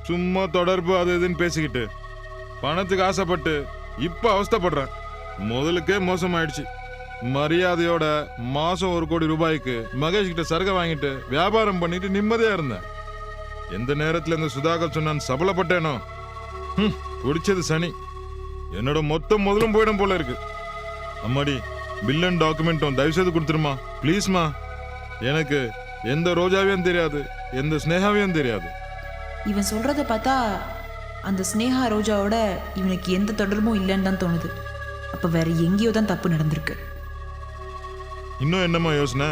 சும்மா தொடர்பு அது இதுன்னு பேசிக்கிட்டு பணத்துக்கு ஆசைப்பட்டு இப்ப அவஸ்தைப்படுறேன். முதலுக்கே மோசமாயிடுச்சு. மரியாதையோட மாசம் 1 கோடி ரூபாய்க்கு மகேஷ் கிட்ட சரக வாங்கிட்டு வியாபாரம் பண்ணிட்டு நிம்மதியா இருந்தேன். எந்த நேரத்துல இந்த சுதாகர் சொன்னான் சபலப்பட்டேனோ, பிடிச்சது சனி. என்னோட மொத்த முதலும் போயிடும் போல இருக்கு. அம்மாடி, பில் அண்ட் டாக்குமெண்ட்டும் தயவு செய்து கொடுத்துருமா ப்ளீஸ்மா. எனக்கு எந்த ரோஜாவையும் தெரியாது, எந்த ஸ்னேகாவையும் தெரியாது. இவன் சொல்றத பார்த்தா அந்த ஸ்னேகா ரோஜாவோட இவனுக்கு எந்த தொடர்பும் இல்லைன்னு தான் தோணுது. அப்ப வேற எங்கேயோ தான் தப்பு நடந்திருக்கு. இன்னும் என்னம்மா யோசனை?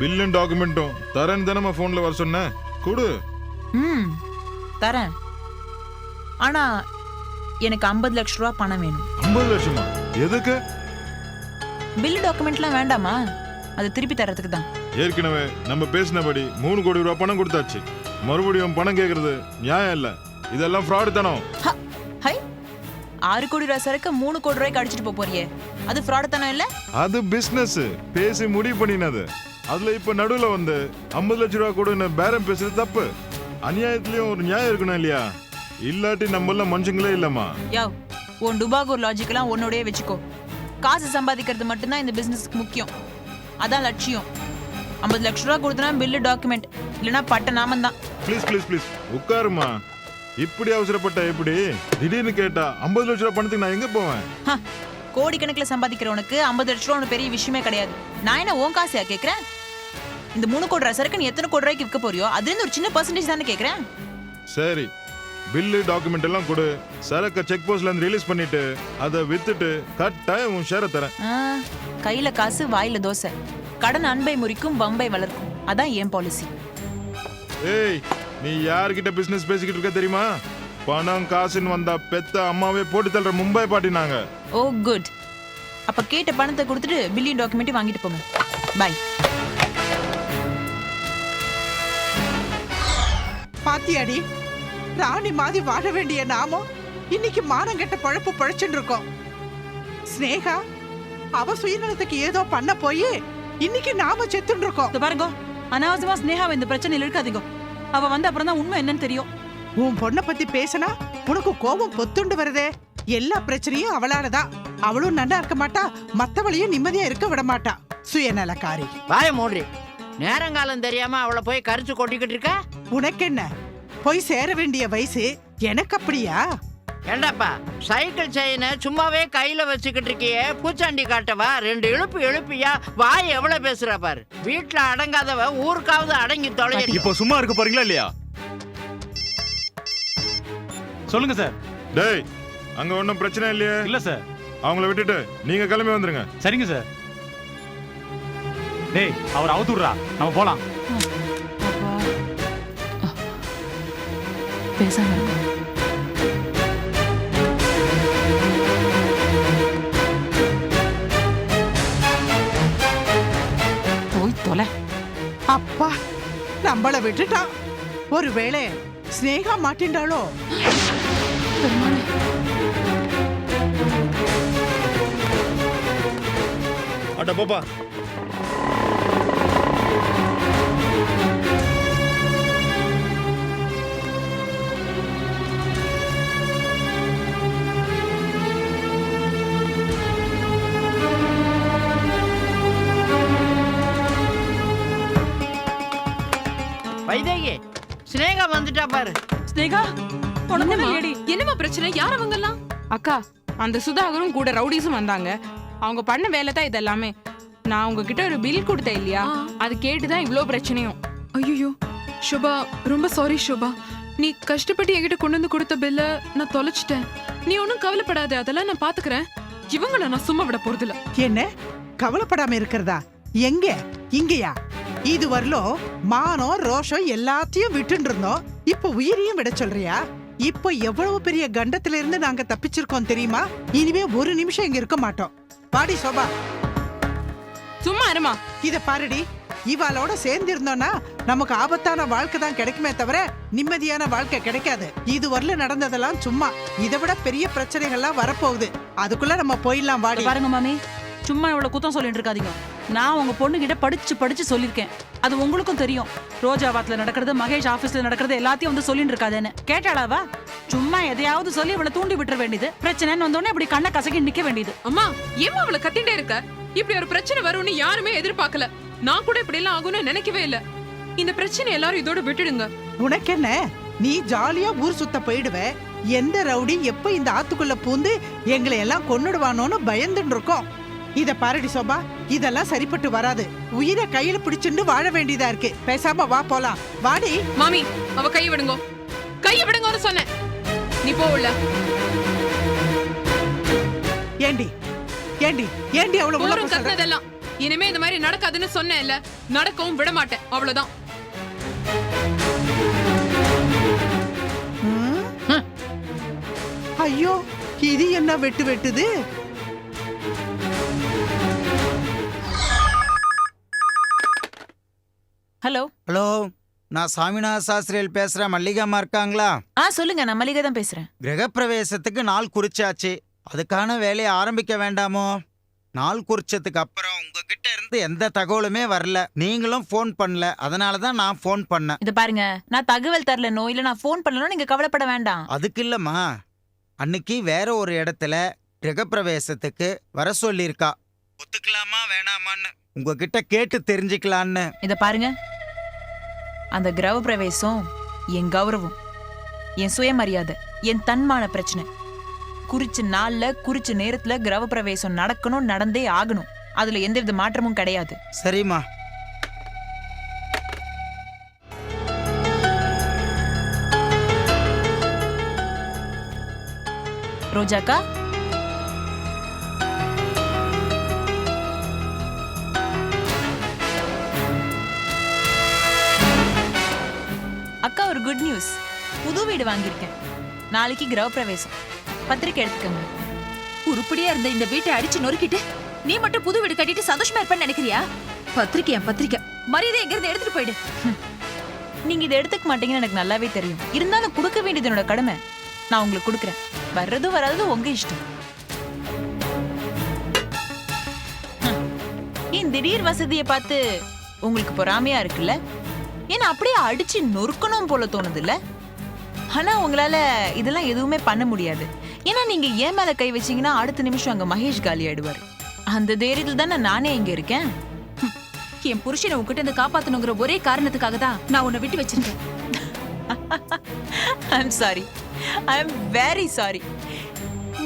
பில் அண்ட் டாக்குமெண்ட்டும் தரேன் தானம்மா போன்ல வர சொன்ன, கொடு. தரேன். ஆனா எனக்கு 50 லட்சம் ரூபா பணம் வேணும். 50 லட்சமா? எதுக்கு? பில் டாக்குமெண்ட்லாம் வேண்டாமா? அது திருப்பி தரத்துக்கு தான். ஏற்கனவே நம்ம பேசினபடி 3 கோடி ரூபாய் பணம் கொடுத்தாச்சு. மறுபடியும் பணம் கேட்கறது நியாயம் இல்ல. இதெல்லாம் ஃப்ராடு தானோ? ஹை, 6 கோடி ரூபாய் சரக்கு 3 கோடி ரூபாய்க்கு அடிச்சிட்டு போறியே, அது ஃப்ராடு தானோ? இல்ல, அது பிசினஸ். பேசி முடிவு பண்ணினது. அதுல இப்ப நடுவுல வந்து 50 லட்சம் ரூபாய் கூட பேரம் பேசுறது தப்பு. அநியாயத்திலயும் ஒரு நியாயம் இருக்கணும் இல்லையா? இல்லாட்டி நம்மள மனுஷங்களே இல்லம்மா. யோ, உன் டுபாகூர் லாஜிக்கெல்லாம் உன்னோடயே வச்சுக்கோ. காசு சம்பாதிக்கிறது மட்டும்தான் இந்த பிசினஸ்க்கு முக்கியம். அதான் லட்சியம். 50 லட்சம் ரூபா கொடுத்தனா பில்லு டாக்குமெண்ட், இல்லைன்னா பட்ட நாமம் தான். ப்ளீஸ் ப்ளீஸ் ப்ளீஸ் உட்காருமா. இப்படி அவசரப்பட்ட எப்படி? திடீர்னு கேட்டா 50 லட்சம் ரூபாய் பணத்துக்கு நான் எங்க போவேன்? கோடிக்கணக்கில் சம்பாதிக்கிறவனுக்கு 50 லட்ச ரூபா பெரிய விஷயமே கிடையாது. நான் என்ன உன் காசையா கேட்கறேன்? இந்த 3 கோடி ரூபாய் சரக்கு நீ எத்தனை கோடி ரூபாய்க்கு விற்க போறியோ அதுல இருந்து ஒரு சின்ன பர்சன்டேஜ் தானே கேட்கறேன். சரி, பில்லு டாக்குமெண்ட் எல்லாம் கொடு. சரக்க செக் போஸ்ட்ல இருந்து ரிலீஸ் பண்ணிட்டு அதை வித்துட்டு கட்டாயம் உன் ஷேரை தரேன். கையில காசு வாயில தோசை. கடன் அன்பை முறிக்கும், வம்பை வளர்க்கும். அதான் என் பாலிசி. ஏய், நீ யார்கிட்ட பிசினஸ் பேசிக்கிட்டு இருக்க தெரியுமா? பணம் காசுன்னு வந்தா பெத்த அம்மாவே போட்டு தள்ளுற மும்பை பாட்டினாங்க. ஓ குட். அப்ப கேட்ட பணத்தை கொடுத்துட்டு பில்லியன் டாக்குமெண்ட் வாங்கிட்டு போங்க. பை. பாத்தியாடி, ராணி மாதிரி வாழ வேண்டிய நாமும் இன்னைக்கு மானம் கெட்ட பழப்பு பழச்சுட்டு இருக்கோம். ஸ்னேகா அவ சுயநலத்துக்கு ஏதோ பண்ண போய் இன்னைக்கு நாம செத்துட்டு இருக்கோம். பாருங்க, அனாவசியமா ஸ்னேகாவை இந்த பிரச்சனையில் இருக்காதீங்க. அவ வந்து அப்புறம் தான் உண்மை என்னன்னு தெரியும். உன் பொண்ணை பத்தி பேசினா உனக்கு கோபம் பொத்துண்டு வருதே. எல்லா பிரச்சனையும் அவளாலதான். அவளும் நல்லா இருக்க மாட்டா, மத்தவளையும் நிம்மதியா இருக்க விட மாட்டா. சுயநலக்காரி. வாய மூடி. நேரங்காலம் தெரியாம அவளை போய் கரிச்சு கொட்டிக்கிட்டு இருக்க. உனக்கு என்ன, போய் சேர வேண்டிய வயசு எனக்கு அப்படியா? ஏண்டாப்பா, சைக்கிள் செயினை சும்மாவே கையில வச்சுக்கிட்டு இருக்கியே, பூச்சாண்டி காட்டவா? 2 இழுப்பு எழுப்பியா? வாய் எவ்வளவு பேசுறா பாரு. வீட்டுல அடங்காதவ ஊருக்காவது அடங்கி தொலை. இப்போ சும்மா இருக்க போறீங்களா இல்லையா? சொல்லுங்க சார். டேய், அங்க ஒன்றும் பிரச்சனை இல்லையே? இல்ல சார். அவங்கள விட்டுட்டு நீங்க கிளம்பி வந்துருங்க. சரிங்க சார். டேய், அவர் அவுத்துடுறா, நம்ம போலாம். பேசாம போய் தொலை. அப்பா, நம்மள விட்டுட்டான். ஒருவேளை ஸ்னேகா மாட்டின்றாளோ? அட பாப்பா. வைதேகி, ஸ்னேகா வந்துட்டா பாரு. ஸ்னேகா, என்னமா பிரச்சனை? யார் அவங்க எல்லாம்? அக்கா, அந்த சுதாகரும் கூட ரவுடிஸும் வந்தாங்க. அவங்க பண்ண வேலை தான் இதெல்லாமே. நான் உங்ககிட்ட ஒரு பில் கொடுத்தேன் இல்லையா, அது கேட்டுதான் இவ்ளோ பிரச்சனையும். ஐயோ ஷோபா, ரொம்ப சாரி ஷோபா. நீ கஷ்டப்பட்டு என்கிட்ட கொண்டு வந்து கொடுத்த பில்ல நான் தொலைச்சிட்டேன். நீ ஒன்னும் கவலைப்படாத, அதெல்லாம் நான் பாத்துக்கிறேன். இவங்கள நான் சும்மா விட போறதில்ல. என்ன கவலைப்படாம இருக்கிறதா? எங்க? இங்கயா? இது வரலும் மானம் ரோஷம் எல்லாத்தையும் விட்டு இருந்தோம். இப்ப உயிரையும் விட சொல்றியா? இப்ப எவ்வளவு பெரிய கண்டத்துல இருந்து நாங்க தப்பிச்சிருக்கோம் தெரியுமா? இனிமே ஒரு நிமிஷம் இங்க இருக்க மாட்டோம். பாடி சோபா, சும்மா இருமா. இத பாருடி, இவாளோட சேர்ந்து இருந்தோம்னா நமக்கு ஆபத்தான வாழ்க்கை தான் கிடைக்குமே தவிர நிம்மதியான வாழ்க்கை கிடைக்காது. இது வரல நடந்ததெல்லாம் சும்மா. இதை விட பெரிய பிரச்சனைகள்லாம் வரப்போகுது. அதுக்குள்ள நம்ம போயிடலாம். வாடி. பாருங்க மாமி, சும்மா இவ்வளவு குத்தம் சொல்லிட்டு இருக்காதீங்க. நான் உங்க பொண்ணு கிட்ட படிச்சு படிச்சு சொல்லிருக்கேன். அது உங்களுக்கும் தெரியும். ரோஜாவாத்துல நடக்கிறது, மகேஷ் ஆபீஸ்ல நடக்கிறது எல்லாத்தையும் வந்து சொல்லிட்டு இருக்காதேன்னு. கேட்டாளாவா? சும்மா எதையாவது சொல்லி இவளை தூண்டி விட்டுற வேண்டியது. பிரச்சனைன்னு வந்தோடனே இப்படி கண்ணை கசக்கி நிக்க வேண்டியது. அம்மா ஏமா அவளை கத்திட்டே இருக்க? இப்படி ஒரு பிரச்சனை வரும்னு யாருமே எதிர்பார்க்கல. நான் கூட இப்படி எல்லாம் ஆகும்னு நினைக்கவே இல்ல. இந்த பிரச்சனை எல்லாரும் இதோட விட்டுடுங்க. உனக்கு என்ன, நீ ஜாலியா ஊர் சுத்த போயிடுவ. எந்த ரவுடி எப்ப இந்த ஆத்துக்குள்ள பூந்து எங்களை எல்லாம் கொன்னுடுவானோன்னு பயந்துட்டு இருக்கோம். இத பாரடி சோபா, இதெல்லாம் சரிப்பட்டு வராது. உயிரை கையில பிடிச்சுண்டு வாழ வேண்டியதா இருக்கு. பேசாம வா போலாம். வாடி. மாமி அவ கையை விடுங்க, கையை விடுங்கன்னு சொன்னேன். நீ போகல. ஏண்டி ஏண்டி ஏண்டி அவ்வளவு உள்ள போரும் போக சொல்ற? கத்துனதெல்லாம் இனிமே இந்த மாதிரி நடக்காதுன்னு சொன்னேன் இல்ல, நடக்கவும் விட மாட்டேன். அவ்வளவுதான். ஐயோ, இது என்ன வெட்டு வெட்டுது? ஹலோ. ஹலோ, நான் சாமிநாத சாஸ்திரியில் பேசுறேன். மல்லிகாமா இருக்காங்களா? சொல்லுங்க, நான் மல்லிகா தான் பேசுறேன். கிரகப்பிரவேசத்துக்கு நாள் குறிச்சாச்சு. அதுக்கான வேலையை ஆரம்பிக்க வேண்டாமோ? நாள் குறிச்சதுக்கு அப்புறம் உங்ககிட்ட இருந்து எந்த தகவலுமே வரல, நீங்களும் ஃபோன் பண்ணல. அதனால தான் நான் ஃபோன் பண்ணேன். இது பாருங்க, நான் தகவல் தரலனோ இல்ல நான் ஃபோன் பண்ணலனோ நீங்க கவலைப்பட வேண்டாம். அதுக்கு இல்லம்மா, அன்னைக்கு வேற ஒரு இடத்துல கிரகப்பிரவேசத்துக்கு வர சொல்லியிருக்கா. ஒத்துக்கலாமா வேணாமான்னு உங்ககிட்ட கேட்டு தெரிஞ்சுக்கலான்னு. இத பாருங்க, அந்த கிரக பிரவேசம் என் கௌரவம், என் சுயமரியாதை, என் தன்மான பிரச்சனை. குறிச்ச நாள்ல குறிச்ச நேரத்துல கிரக பிரவேசம் நடக்கணும், நடந்தே ஆகணும். அதுல எந்தவித மாற்றமும் கிடையாது. சரிம்மா. ரோஜாக்கா, அக்கா ஒரு குட் நியூஸ். புது வீடு வாங்கியிருக்கேன். நாளைக்கு கிரக பிரவேசம். பத்திரிக்கை எடுத்துக்கங்க. உருப்படியா இருந்த இந்த வீட்டை அடிச்சு நொறுக்கிட்டு நீ மட்டும் புது வீடு கட்டிட்டு சந்தோஷமா இருப்பேன்னு நினைக்கிறியா? பத்திரிக்கை மரியாதை எங்க இருந்து எடுத்துட்டு போயிடு. நீங்க இதை எடுத்துக்க மாட்டீங்கன்னு எனக்கு நல்லாவே தெரியும். இருந்தாலும் கொடுக்க வேண்டியது என்னோட கடமை. நான் உங்களுக்கு கொடுக்குறேன். வர்றது வராது உங்க இஷ்டம். ஏன் திடீர் வசதியை பார்த்து உங்களுக்கு பொறாமையா இருக்குல்ல? ஏன்னா அப்படியே அடிச்சு நொறுக்கணும் போல தோணுது இல்ல? ஆனா உங்களால இதெல்லாம் எதுவுமே பண்ண முடியாது. ஏன்னா நீங்க ஏன் மேல கை வச்சீங்கன்னா அடுத்த நிமிஷம் அங்க மகேஷ் காலி ஆயிடுவாரு. அந்த தைரியத்துல தானே நானே இங்க இருக்கேன். என் புருஷனை உன்கிட்ட இருந்து காப்பாத்தணுங்கிற ஒரே காரணத்துக்காக தான் நான் உன்னை விட்டு வச்சிருக்கேன். I'm sorry. I'm very sorry.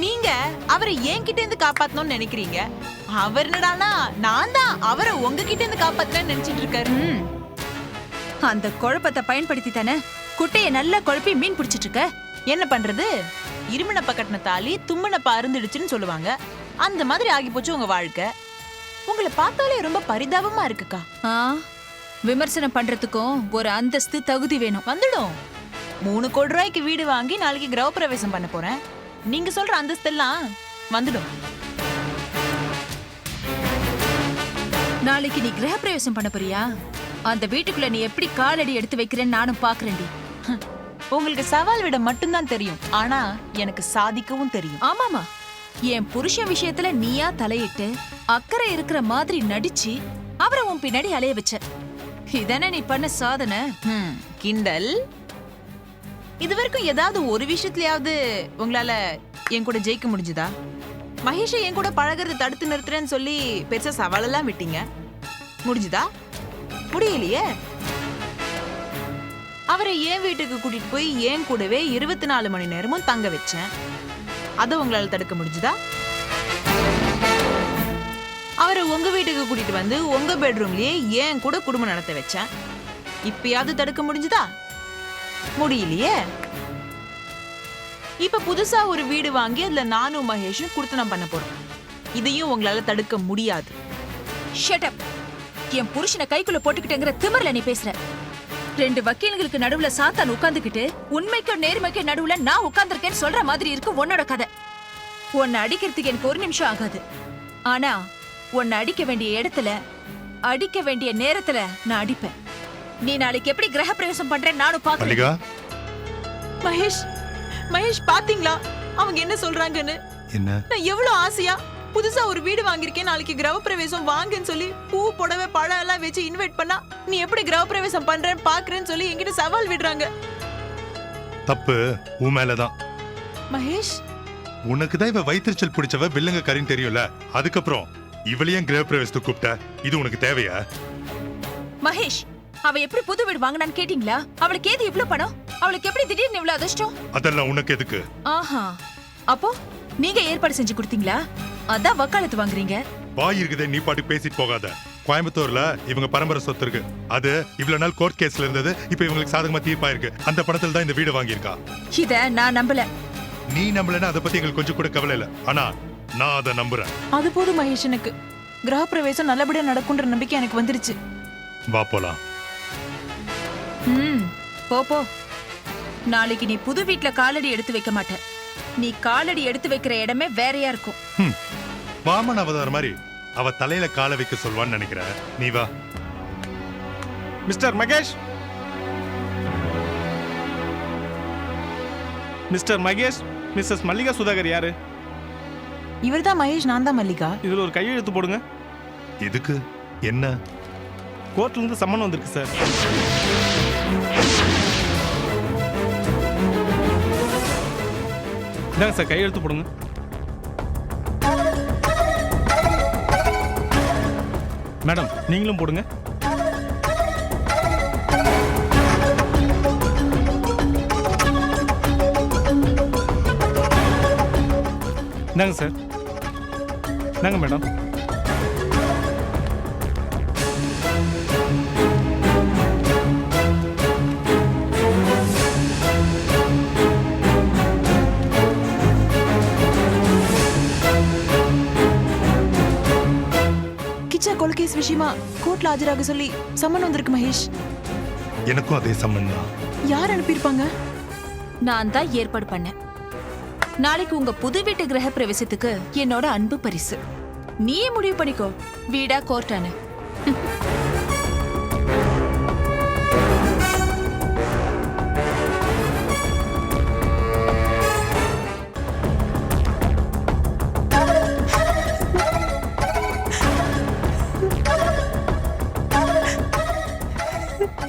நீங்க அவரை என்கிட்ட இருந்து காப்பாத்தணும்னு நினைக்கிறீங்க. அவர் என்னடானா நான் தான் அவரை உங்ககிட்ட இருந்து காப்பாத்தணும்னு நினைச்சிட்டு இருக்காரு. அந்த குழப்பத்தை பயன்படுத்தி தானே குட்டைய நல்லா குழப்பி மீன் பிடிச்சிட்டு இருக்க. என்ன பண்றது? இருமினப்ப கட்டின தாலி தும்மினப்ப அருந்துடுச்சுன்னு சொல்லுவாங்க. அந்த மாதிரி ஆகி போச்சு உங்க வாழ்க்கை. உங்களை பார்த்தாலே ரொம்ப பரிதாபமா இருக்குக்கா. விமர்சனம் பண்றதுக்கும் ஒரு அந்தஸ்து தகுதி வேணும். வந்துடும். 3 கோடி ரூபாய்க்கு வீடு வாங்கி நாளைக்கு கிரக பிரவேசம் பண்ண போறேன். நீங்க சொல்ற அந்தஸ்தெல்லாம் வந்துடும். நாளைக்கு நீ கிரக பிரவேசம் பண்ண போறியா? அந்த வீட்டுக்குள்ள நீ எப்படி காலடி எடுத்து வைக்கிறேன்னு நானும் பாக்குறேன்டி. உங்களுக்கு சவால் விட மட்டும்தான் தெரியும். ஆனா எனக்கு சாதிக்கவும் தெரியும். ஆமாமா, என் புருஷன் விஷயத்துல நீயா தலையிட்டு அக்கறை இருக்கிற மாதிரி நடிச்சு அவரை உன் பின்னாடி அலைய வச்ச. இதானே நீ பண்ண சாதனை. கிண்டல். இது வரைக்கும் ஏதாவது ஒரு விஷயத்துலயாவது உங்களால என் கூட ஜெயிக்க முடிஞ்சுதா? மகேஷை என் கூட பழகிறது தடுத்து நிறுத்துறேன்னு சொல்லி பெருசா சவாலெல்லாம் விட்டீங்க. முடிஞ்சுதா? முடியலையே. அவரை என் வீட்டுக்கு கூட்டிட்டு போய் என் கூடவே 24 மணி நேரமும் தங்க வச்சேன். அதை உங்களால தடுக்க முடிஞ்சுதா? அவரை உங்க வீட்டுக்கு கூட்டிட்டு வந்து உங்க பெட்ரூம்லயே என் கூட குடும்பம் நடத்த வச்சேன். இப்பயாவது தடுக்க முடிஞ்சுதா? முடியலையே. இப்ப புதுசா ஒரு வீடு வாங்கி அதுல நானும் மகேஷும் குடுத்தனம் பண்ண போறோம். இதையும் உங்களால தடுக்க முடியாது. Shut up. என் புருஷனை கைக்குள்ள போட்டுக்கிட்டேங்கிற திமிர்ல நீ பேசுற. 2 வக்கீல்களுக்கு நடுவுல சாத்தான் உட்கார்ந்துகிட்டு உண்மைக்கும் நேர்மைக்கும் நடுவுல நான் உட்கார்ந்திருக்கேன்னு சொல்ற மாதிரி இருக்கு உன்னோட கதை. உன்னை அடிக்கிறதுக்கு எனக்கு 1 நிமிஷம் ஆகாது. ஆனா உன்னை அடிக்க வேண்டிய இடத்துல அடிக்க வேண்டிய நேரத்துல நான் அடிப்பேன். நீ நாளைக்கு எப்படி கிரக பிரவேசம் பண்றேன்னு நானும் பாக்குறேன். மகேஷ், மகேஷ் பாத்தீங்களா அவங்க என்ன சொல்றாங்கன்னு? என்ன? நான் எவ்வளவு ஆசையா புதுசா ஒரு வீடு வாங்கியிருக்கேன், நாளைக்கு கிரகப்பிரவேசம் வாங்கன்னு சொல்லி பூ புடவை பழம் எல்லாம் வச்சு இன்வைட் பண்ணா நீ எப்படி கிரகப்பிரவேசம் பண்றேன்னு பாக்குறேன்னு சொல்லி என்கிட்ட சவால் விடுறாங்க. தப்பு உன் மேலதான். மகேஷ், உனக்கு தான் இவ வயிற்றுச்சல் பிடிச்சவ வில்லங்க கரின்னு தெரியும்ல, அதுக்கப்புறம் இவளையும் கிரகப்பிரவேசத்துக்கு கூப்பிட்ட, இது உனக்கு தேவையா? மகேஷ், அவ எப்படி புது வீடு வாங்கினான்னு கேட்டீங்களா? அவளுக்கு ஏது இவ்ளோ பணம்? அவளுக்கு எப்படி திடீர்னு இவ்ளோ அதிர்ஷ்டம்? அதெல்லாம் உனக்கு எதுக்கு? ஆஹா, அப்போ நீங்க ஏற்பாடு செஞ்சு கொடுத்தீங்களா? அதான் வக்காலத்து வாங்குறீங்க. வாய் இருக்குதே, நீ பாட்டு பேசிட்டு போகாத. கோயம்புத்தூர்ல இவங்க பரம்பரை சொத்து இருக்கு, அது இவ்வளவு நாள் கோர்ட் கேஸ்ல இருந்தது, இப்ப இவங்களுக்கு சாதகமா தீர்ப்பாயிருக்கு. அந்த பணத்துல தான் இந்த வீடு வாங்கியிருக்கா. இத நான் நம்பல. நீ நம்பலன்னா அதை பத்தி எங்களுக்கு கொஞ்சம் கூட கவலை இல்ல, ஆனா நான் அதை நம்புறேன். அது போதும் மகேஷ், எனக்கு கிரகப்பிரவேசம் நல்லபடியா நடக்கும்ன்ற நம்பிக்கை எனக்கு வந்துருச்சு. வா போலாம். போ போ. நாளைக்கு நீ புது வீட்ல காலடி எடுத்து வைக்க மாட்ட. நீ காலடி எடுத்து வைக்கிற இடமே வேறையா இருக்கும். வாமன் அவதார் மாதிரி அவ தலையில கால வைக்க சொல்வான்னு நினைக்கிற. நீ வா. Mr Mahesh, Mr Mahesh, Mrs Mallika Sudhakar யாரு? இவர்தான் மகேஷ், நான் தான் மல்லிகா. இதுல ஒரு கையெழுத்து போடுங்க. எதுக்கு? என்ன? கோர்ட்ல இருந்து சம்மன் வந்திருக்கு சார். இந்தாங்க சார், கையெழுத்து போடுங்க. மேடம், நீங்களும் போடுங்க. இந்தாங்க சார். இந்தாங்க மேடம். கிச்சா கொலைகேஸ் விஷயமா கோர்ட்ல ஆஜராக சொல்லி சம்மன் வந்திருக்கு மகேஷ். எனக்கும் அதே சம்மன் தான். யார் அனுப்பியிருப்பாங்க? நான் தான் ஏற்பாடு பண்ணேன். நாளைக்கு உங்க புது வீட்டு கிரக பிரவேசத்துக்கு என்னோட அன்பு பரிசு. நீயே முடிவு பண்ணிக்கோ, வீடா கோர்ட்டானு.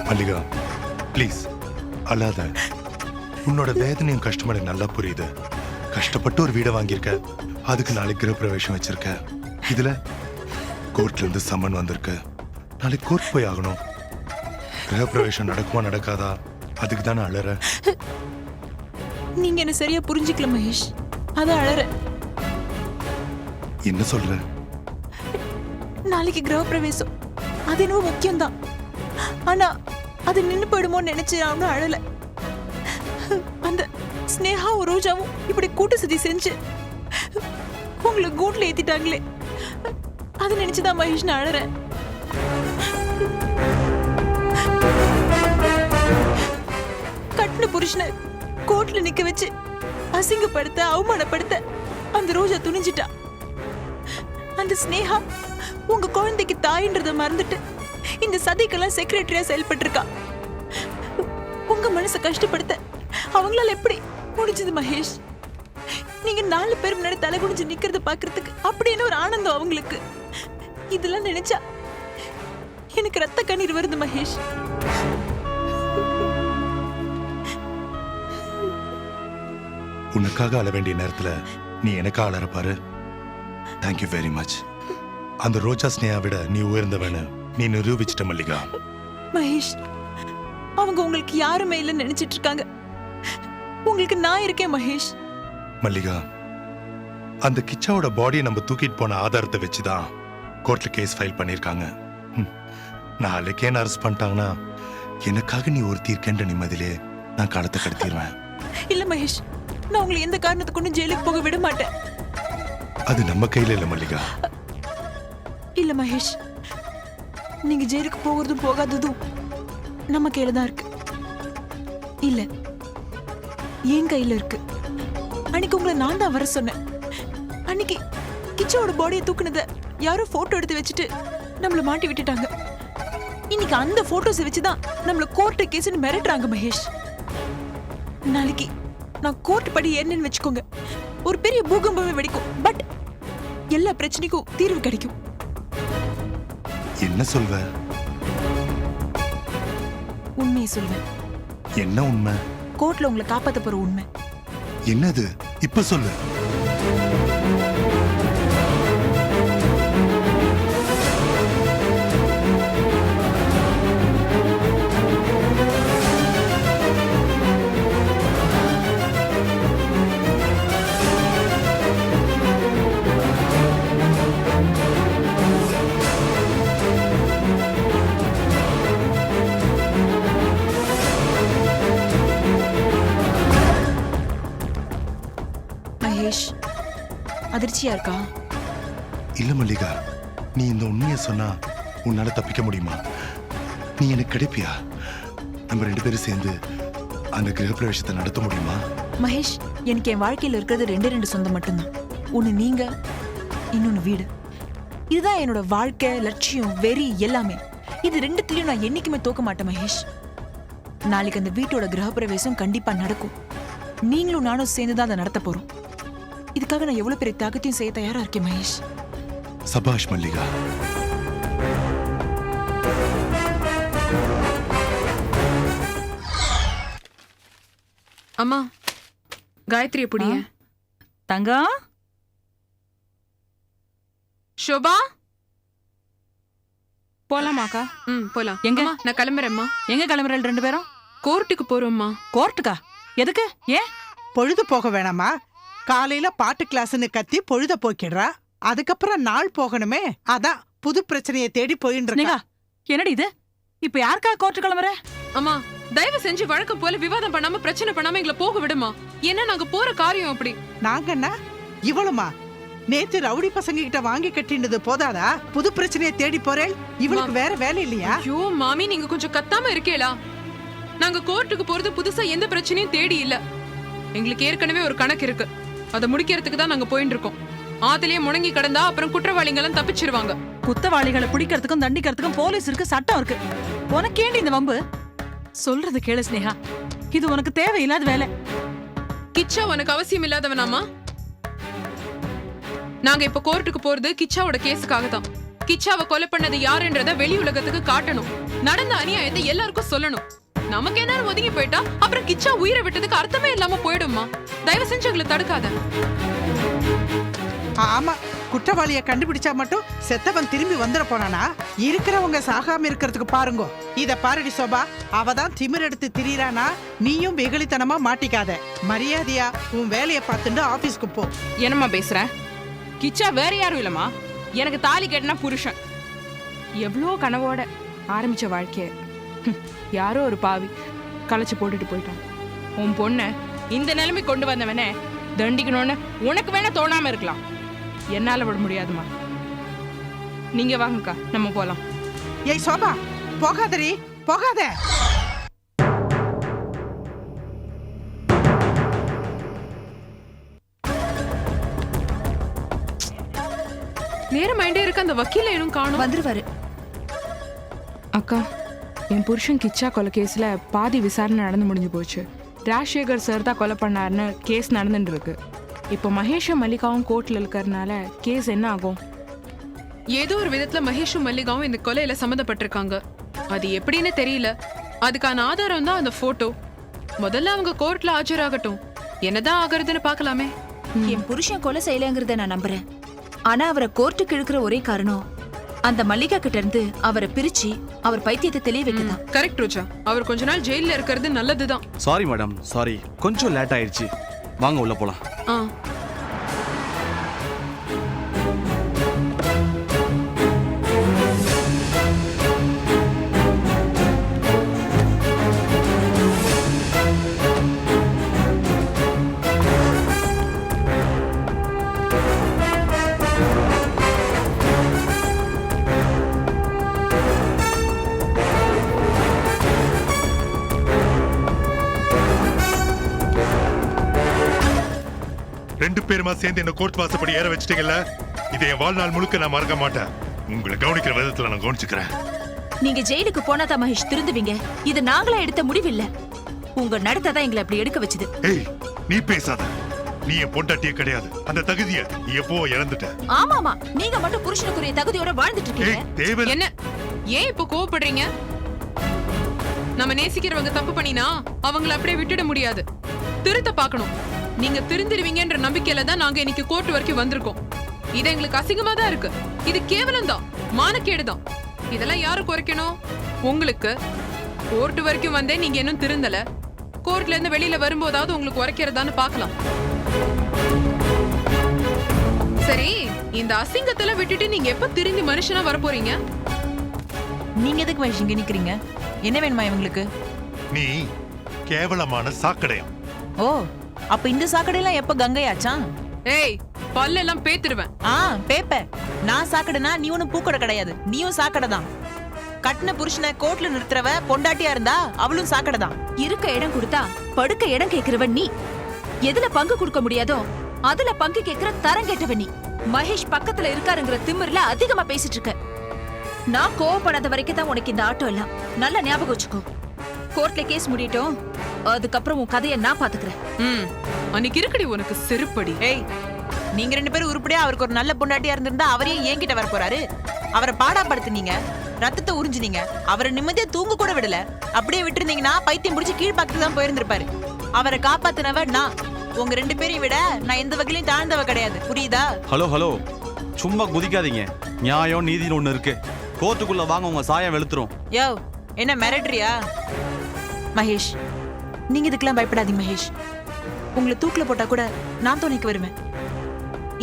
மல்லிகா, ப்ளீஸ் அழாத. உன்னோட வேதனையும் கஷ்டம் எனக்கு நல்லா புரியுது. கஷ்டப்பட்டு ஒரு வீடை வாங்கியிருக்க, அதுக்கு நாளைக்கு கிரகப்பிரவேசம் வச்சிருக்க, இதுல கோர்ட்ல இருந்து சம்மன் வந்திருக்கு. நாளைக்கு கோர்ட் போய் ஆகணும். கிரகப்பிரவேசம் நடக்குமா நடக்காதா, அதுக்கு தானே அழற. நீங்க என்ன சரியா புரிஞ்சுக்கல மகேஷ், அதான் அழற. என்ன சொல்ற? நாளைக்கு கிரகப்பிரவேசம் அது என்னவோ முக்கியம்தான், ஆனா அது நின்னு போயிடுமோன்னு நினைச்சு அவனும் அழல. அந்த ஸ்னேகாவும் ரோஜாவும் இப்படி கூட்டு சதி செஞ்சு உங்களை கூட்ல ஏத்திட்டாங்களே, அது நினைச்சுதான் மகேஷ் நான் அழறேன். கட்டின புருஷனை கோர்ட்ல நிக்க வச்சு அசிங்கப்படுத்த அவமானப்படுத்த அந்த ரோஜா துணிஞ்சிட்டா. அந்த ஸ்னேகா உங்க குழந்தைக்கு தாயின்றத மறந்துட்டு இந்த சதிக்கெல்லாம் செக்ரட்டரியா செயல்பட்டு இருக்கா. உங்க மனசை கஷ்டப்படுத்த அவங்களால எப்படி முடிஞ்சது மகேஷ்? நீங்க 4 பேர் முன்னாடி தலை குனிஞ்சு நிக்கிறத பாக்குறதுக்கு அப்படின்னு ஒரு ஆனந்தம் அவங்களுக்கு. இதெல்லாம் நினைச்சா எனக்கு ரத்த கண்ணீர் வருது மகேஷ். உனக்காக அழ வேண்டிய நேரத்துல நீ எனக்கா அழற பாரு. Thank you very much. அந்த ரோஜா ஸ்னேகா விட நீ உயர்ந்தவனு நீ நிரூபிச்சிட்ட மல்லிகா. மகேஷ், அவங்க உங்களுக்கு யாருமே இல்லைன்னு நினைச்சிட்டு இருக்காங்க. உங்களுக்கு நான் இருக்கேன் மகேஷ். மல்லிகா, அந்த கிச்சாவோட பாடியை நம்ம தூக்கிட்டு போன ஆதாரத்தை வச்சுதான் கோர்ட்ல கேஸ் ஃபைல் பண்ணிருக்காங்க. நாளைக்கே என்ன அரெஸ்ட் பண்ணிட்டாங்கன்னா எனக்காக நீ ஒருத்தி இருக்கேன்ற நிம்மதியிலே நான் காலத்தை கடத்திடுவேன். இல்ல மகேஷ், நான் உங்களை எந்த காரணத்தை கொண்டு ஜெயிலுக்கு போக விட மாட்டேன். அது நம்ம கையில இல்ல மல்லிகா. இல்ல மகேஷ், நீங்க ஜெயிலுக்கு போகிறதும் போகாததும் நம்ம கையில தான் இருக்கு. இல்ல, என் கையில இருக்கு. அன்னைக்கு உங்களை நான் தான் வர சொன்னேன். அன்னைக்கு கிச்சாவோட பாடியை தூக்குனத யாரோ போட்டோ எடுத்து வச்சுட்டு நம்மள மாட்டி விட்டுட்டாங்க. இன்னைக்கு அந்த போட்டோஸை வச்சுதான் நம்மள கோர்ட்டு கேஸ்னு மிரட்டுறாங்க மகேஷ். நாளைக்கு நான் கோர்ட் படி என்னன்னு வச்சுக்கோங்க, ஒரு பெரிய பூகம்பமே வெடிக்கும். பட் எல்லா பிரச்சனைக்கும் தீர்வு கிடைக்கும். என்ன சொல்வ? உண்மையை சொல்வேன். என்ன உண்மை? கோர்ட்ல உங்களை காப்பாத்த போற உண்மை. என்னது? இப்ப சொல்லு. மகேஷ், அதிர்ச்சியா இருக்கா? இல்ல மல்லிகா, நீ இந்த உண்மையை சொன்னா உன்னால தப்பிக்க முடியுமா? நீ எனக்கு கிடைப்பியா? நம்ம 2 பேரும் சேர்ந்து அந்த கிரகப்பிரவேசத்தை நடத்த முடியுமா? மகேஷ், எனக்கு என் வாழ்க்கையில இருக்கிறது 2 சொந்தம் மட்டும்தான். ஒண்ணு நீங்க, இன்னொன்னு வீடு. இதுதான் என்னோட வாழ்க்கை, லட்சியம், வெறி எல்லாமே. இது 2த்துலயும் நான் என்னைக்குமே தோக்க மாட்டேன் மகேஷ். நாளைக்கு அந்த வீட்டோட கிரகப்பிரவேசம் கண்டிப்பா நடக்கும். நீங்களும் நானும் சேர்ந்து தான் அதை நடத்த போறோம். இதுக்காக நான் எவ்வளவு பெரிய தியாகத்தையும் செய்ய தயாரா இருக்கேன் மகேஷ். சபாஷ் மல்லிகா. அம்மா, காயத்ரி எப்படிய? தங்கம், ஷோபா, போலாமாக்கா? போலாம். எங்க? அம்மா, நான் கிளம்புறேம்மா. எங்க கிளம்புறீங்க 2 பேரும்? கோர்ட்டுக்கு போறோம்மா. கோர்ட்டுக்கா? எதுக்கு? ஏன்? பொழுது போக வேணாமா? காலையில பாட்டு கிளாஸ்னு கத்தி பொழுத போக்கிடுறா. அதுக்கப்புறம் நாள் போகணுமே, அதான் புது பிரச்சனையை தேடி போயின்னு இருக்கா. என்னடி இது? இப்ப யாருக்கா கோர்ட்டு கிளம்புற? அம்மா, தயவு செஞ்சு வழக்கம் போல விவாதம் பண்ணாம பிரச்சனை பண்ணாம எங்களை போக விடுமா. ஏன்னா நாங்க போற காரியம் அப்படி. நாங்கன்னா இவளுமா நேத்து ரவுடி பசங்க கிட்ட வாங்கி கட்டினது போதாதா? புது பிரச்சனையை தேடி போறேன். இவளுக்கு வேற வேலை இல்லையா? ஐயோ மாமி, நீங்க கொஞ்சம் கத்தாம இருக்கேளா? நாங்க கோர்ட்டுக்கு போறது புதுசா எந்த பிரச்சனையும் தேடி இல்ல. எங்களுக்கு ஏற்கனவே ஒரு கணக்கு இருக்கு, அதை முடிக்கிறதுக்கு தான் நாங்க போயிட்டு இருக்கோம். ஆத்திலேயே முடங்கி கிடந்தா அப்புறம் குற்றவாளிகள் எல்லாம் தப்பிச்சிருவாங்க. குத்தவாளிகளை பிடிக்கிறதுக்கும் தண்டிக்கிறதுக்கும் போலீஸ் இருக்கு, சட்டம் இருக்கு. உனக்கேண்டி இந்த வம்பு? சொல்றது கேளு ஸ்னேகா, இது உனக்கு தேவையில்லாத வேலை. கிச்சா உனக்கு அவசியம் இல்லாதவனாமா? நாங்க இப்ப கோர்ட்டுக்கு போறது கிச்சாவோட கேஸுக்காக தான். கிச்சாவை கொலை பண்ணது யாருன்றத வெளி உலகத்துக்கு காட்டணும். நடந்த அநியாயத்தை எல்லாருக்கும் சொல்லணும். நமக்கு என்ன ஒதுங்கி போயிட்டா அப்புறம் கிச்சா உயிரை விட்டதுக்கு அர்த்தமே இல்லாம போயிடுமா. தயவு செஞ்சு எங்களை தடுக்காத. ஆமா, குற்றவாளிய கண்டுபிடிச்சா மட்டும் செத்தவன் திரும்பி வந்துட போனானா? இருக்கிறவங்க சாகாம இருக்கிறதுக்கு பாருங்க. இத பாருடி சோபா, அவதான் திமிர் எடுத்து திரியறானா, நீயும் வெகுளித்தனமா மாட்டிக்காத. மரியாதையா உன் வேலையை பார்த்துட்டு ஆபீஸ்க்கு போ. என்னம்மா பேசுற? கிச்சா வேற யாரும் இல்லம்மா, எனக்கு தாலி கட்டின புருஷன். எவ்வளோ கனவோட ஆரம்பிச்ச வாழ்க்கைய யாரோ ஒரு பாவி களைச்சு போட்டுட்டு போயிட்டான். உன் பொண்ண இந்த நிலைமை கொண்டு வந்தவனே தண்டிக்கணும்னு உனக்கு வேணா தோணாம இருக்கலாம், என்னால விட முடியாதுமா. நீங்க வாங்கக்கா, நம்ம போலாம். ஏய் சோபா, போகாதரி, போகாத. நேரம் ஆயிட்டே இருக்கு, அந்த வக்கீல இன்னும் காணோம். வந்துருவாரு. அக்கா, என் புருஷன் கிச்சா கொலை கேஸ்ல பாதி விசாரணை நடந்து முடிஞ்சு போச்சு. ராஜசேகர் சார் தான் கொலை பண்ணாருன்னு கேஸ் நடந்துட்டு இருக்கு. இப்போ மகேஷும் மல்லிகாவும் கோர்ட்ல இருக்கிறதுனால கேஸ் என்ன ஆகும்? ஏதோ ஒரு விதத்துல மகேஷும் மல்லிகாவும் இந்த கொலையில சம்மந்தப்பட்டிருக்காங்க. அது எப்படின்னு தெரியல. அதுக்கான ஆதாரம் தான் அந்த போட்டோ. முதல்ல அவங்க கோர்ட்ல ஆஜராகட்டும், என்னதான் ஆகுறதுன்னு பாக்கலாமே. என் புருஷன் கொலை செய்யலங்கிறத நான் நம்புறேன். ஆனா அவரை கோர்ட்டுக்கு இழுக்கிற ஒரே காரணம் அந்த மல்லிகா கிட்ட இருந்து அவரை பிரிச்சு அவர் பைத்தியத்தை தெளிய வைக்கதான். கரெக்ட் ரோஜா, அவர் கொஞ்ச நாள் ஜெயில இருக்கிறது நல்லதுதான். சாரி மேடம், சாரி, கொஞ்சம் லேட் ஆயிடுச்சு. வாங்க உள்ள போலாம். ரெண்டு பேருமா சேர்ந்து என்ன கோர்ட் வாசப்படி ஏற வச்சிட்டீங்கல்ல, இதை என் வாழ்நாள் முழுக்க நான் மறக்க மாட்டேன். உங்களை கவனிக்கிற விதத்துல நான் கவனிச்சுக்கிறேன். நீங்க ஜெயிலுக்கு போனாதான் மகேஷ் திருந்துவீங்க. இது நாங்களா எடுத்த முடிவில்ல, உங்க நடத்தை தான் எங்களை அப்படி எடுக்க வச்சது. ஏய், நீ பேசாத. நீ என் பொண்டாட்டியே கிடையாது. அந்த தகுதியை நீ எப்போ இழந்துட்ட. ஆமாமா, நீங்க மட்டும் புருஷனுக்குரிய தகுதியோட வாழ்ந்துட்டு இருக்கீங்க. ஏய், தேவை என்ன ஏன் இப்போ கோவப்படுறீங்க? நம்ம நேசிக்கிறவங்க தப்பு பண்ணினா அவங்கள அப்படியே விட்டுட முடியாது, திருத்த பார்க்கணும். நீங்க திருந்திருவீங்கன்ற நம்பிக்கையில தான் நாங்க இன்னைக்கு கோர்ட் வரைக்கும் வந்திருக்கோம். இது எங்களுக்கு அசிங்கமா தான் இருக்கு. இது கேவலம் தான், மானக்கேடு தான். இதெல்லாம் யாரு குறைக்கணும்? உங்களுக்கு. கோர்ட் வரைக்கும் வந்தே நீங்க இன்னும் திருந்தல. கோர்ட்ல இருந்து வெளியில வரும்போதாவது உங்களுக்கு உரைக்கிறதான்னு பார்க்கலாம். சரி, இந்த அசிங்கத்துல விட்டுட்டு நீங்க எப்ப திரும்பி மனுஷனா வர போறீங்க? நீங்க எதுக்கு மகேஷ் இங்க நிக்கிறீங்க? என்ன வேணுமா இவங்களுக்கு? நீ கேவலமான சாக்கடையம். ஓ, அப்ப இந்த சாக்கடையெல்லாம் எப்ப கங்கையாச்சா? ஏய், பல்லெல்லாம் பேத்துருவேன். பேப்ப. நான் சாக்கடைனா நீ ஒன்னும் பூக்கடை கிடையாது, நீயும் சாக்கடை தான். கட்டின புருஷனை கோர்ட்ல நிறுத்துறவ பொண்டாட்டியா இருந்தா அவளும் சாக்கடை தான். இருக்க இடம் கொடுத்தா படுக்க இடம் கேக்குறவன் நீ. எதுல பங்கு கொடுக்க முடியாதோ அதுல பங்கு கேக்குற தரம் கேட்டவன் நீ. மகேஷ் பக்கத்துல இருக்காருங்கிற திமிர்ல அதிகமா பேசிட்டு இருக்க. நான் கோவப்படாத வரைக்கும் தான் உனக்கு இந்த ஆட்டோ எல்லாம். நல்ல ஞாபகம் வச்சுக்கோ. கோர்ட்ல கேஸ் முடியட்டும், அதுக்கப்புறம் உன் கதையை நான் பாத்துக்கிறேன். அன்னைக்கு இருக்கடி உனக்கு செருப்படி. ஏய், நீங்க 2 பேரும் உருப்படியா அவருக்கு ஒரு நல்ல பொண்டாட்டியா இருந்திருந்தா அவரே என்கிட்ட வர போறாரு. அவரை பாடாப்படுத்தினீங்க, ரத்தத்தை உறிஞ்சினீங்க, அவரை நிம்மதியா தூங்க கூட விடல. அப்படியே விட்டுருந்தீங்கன்னா பைத்தியம் பிடிச்சி கீழ்பாக்கத்துக்கு தான் போயிருந்திருப்பாரு. அவரை காப்பாத்தினவ நான். உங்க 2 பேரையும் விட நான் எந்த வகையிலும் தாழ்ந்தவ கிடையாது, புரியுதா? ஹலோ சும்மா குதிக்காதீங்க. நியாயம் நீதினு ஒண்ணு இருக்கு. கோர்ட்டுக்குள்ள வாங்க, உங்க சாயம் வெளுத்துரும். யோ, என்ன மிரட்டுறியா? மகேஷ், நீங்க இதுக்கெல்லாம் பயப்படாதீங்க மகேஷ். உங்களை தூக்கில போட்டா கூட நான் துணைக்கு வருவேன்.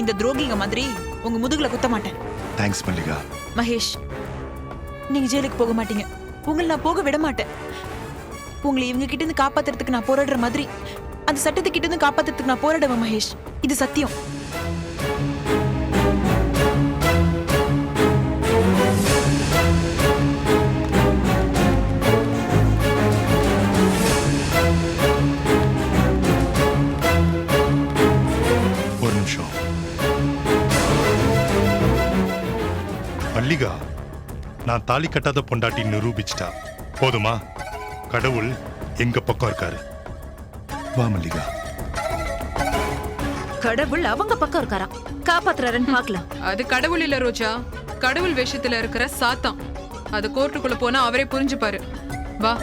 இந்த துரோகிங்க மாதிரி உங்க முதுகுல குத்த மாட்டேன். தேங்க்ஸ் மல்லிகா. மகேஷ், நீங்க ஜெயிலுக்கு போக மாட்டீங்க. உங்களை நான் போக விட மாட்டேன். உங்களை இவங்க கிட்ட இருந்து காப்பாத்துறதுக்கு நான் போராடுற மாதிரி அந்த சட்டத்துக்கிட்ட இருந்து காப்பாத்துறதுக்கு நான் போராடுவேன் மகேஷ். இது சத்தியம். ஒரு நிமிஷம் மல்லிகா, நான் தாலி கட்டாத பொண்டாட்டி நிரூபிச்சிட்டா போதுமா? கடவுள் எங்க பக்கம் இருக்காரு. வா மல்லிகா. கடவுள் அவங்க பக்கம் இருக்காராம், காப்பாத்துறாருன்னு பாக்கலாம். அது கடவுள் இல்ல ரோஜா, கடவுள் வேஷத்துல இருக்கிற சாத்தான். அது கோர்ட்டுக்குள்ள போனா அவரே புரிஞ்சுப்பாரு. வா.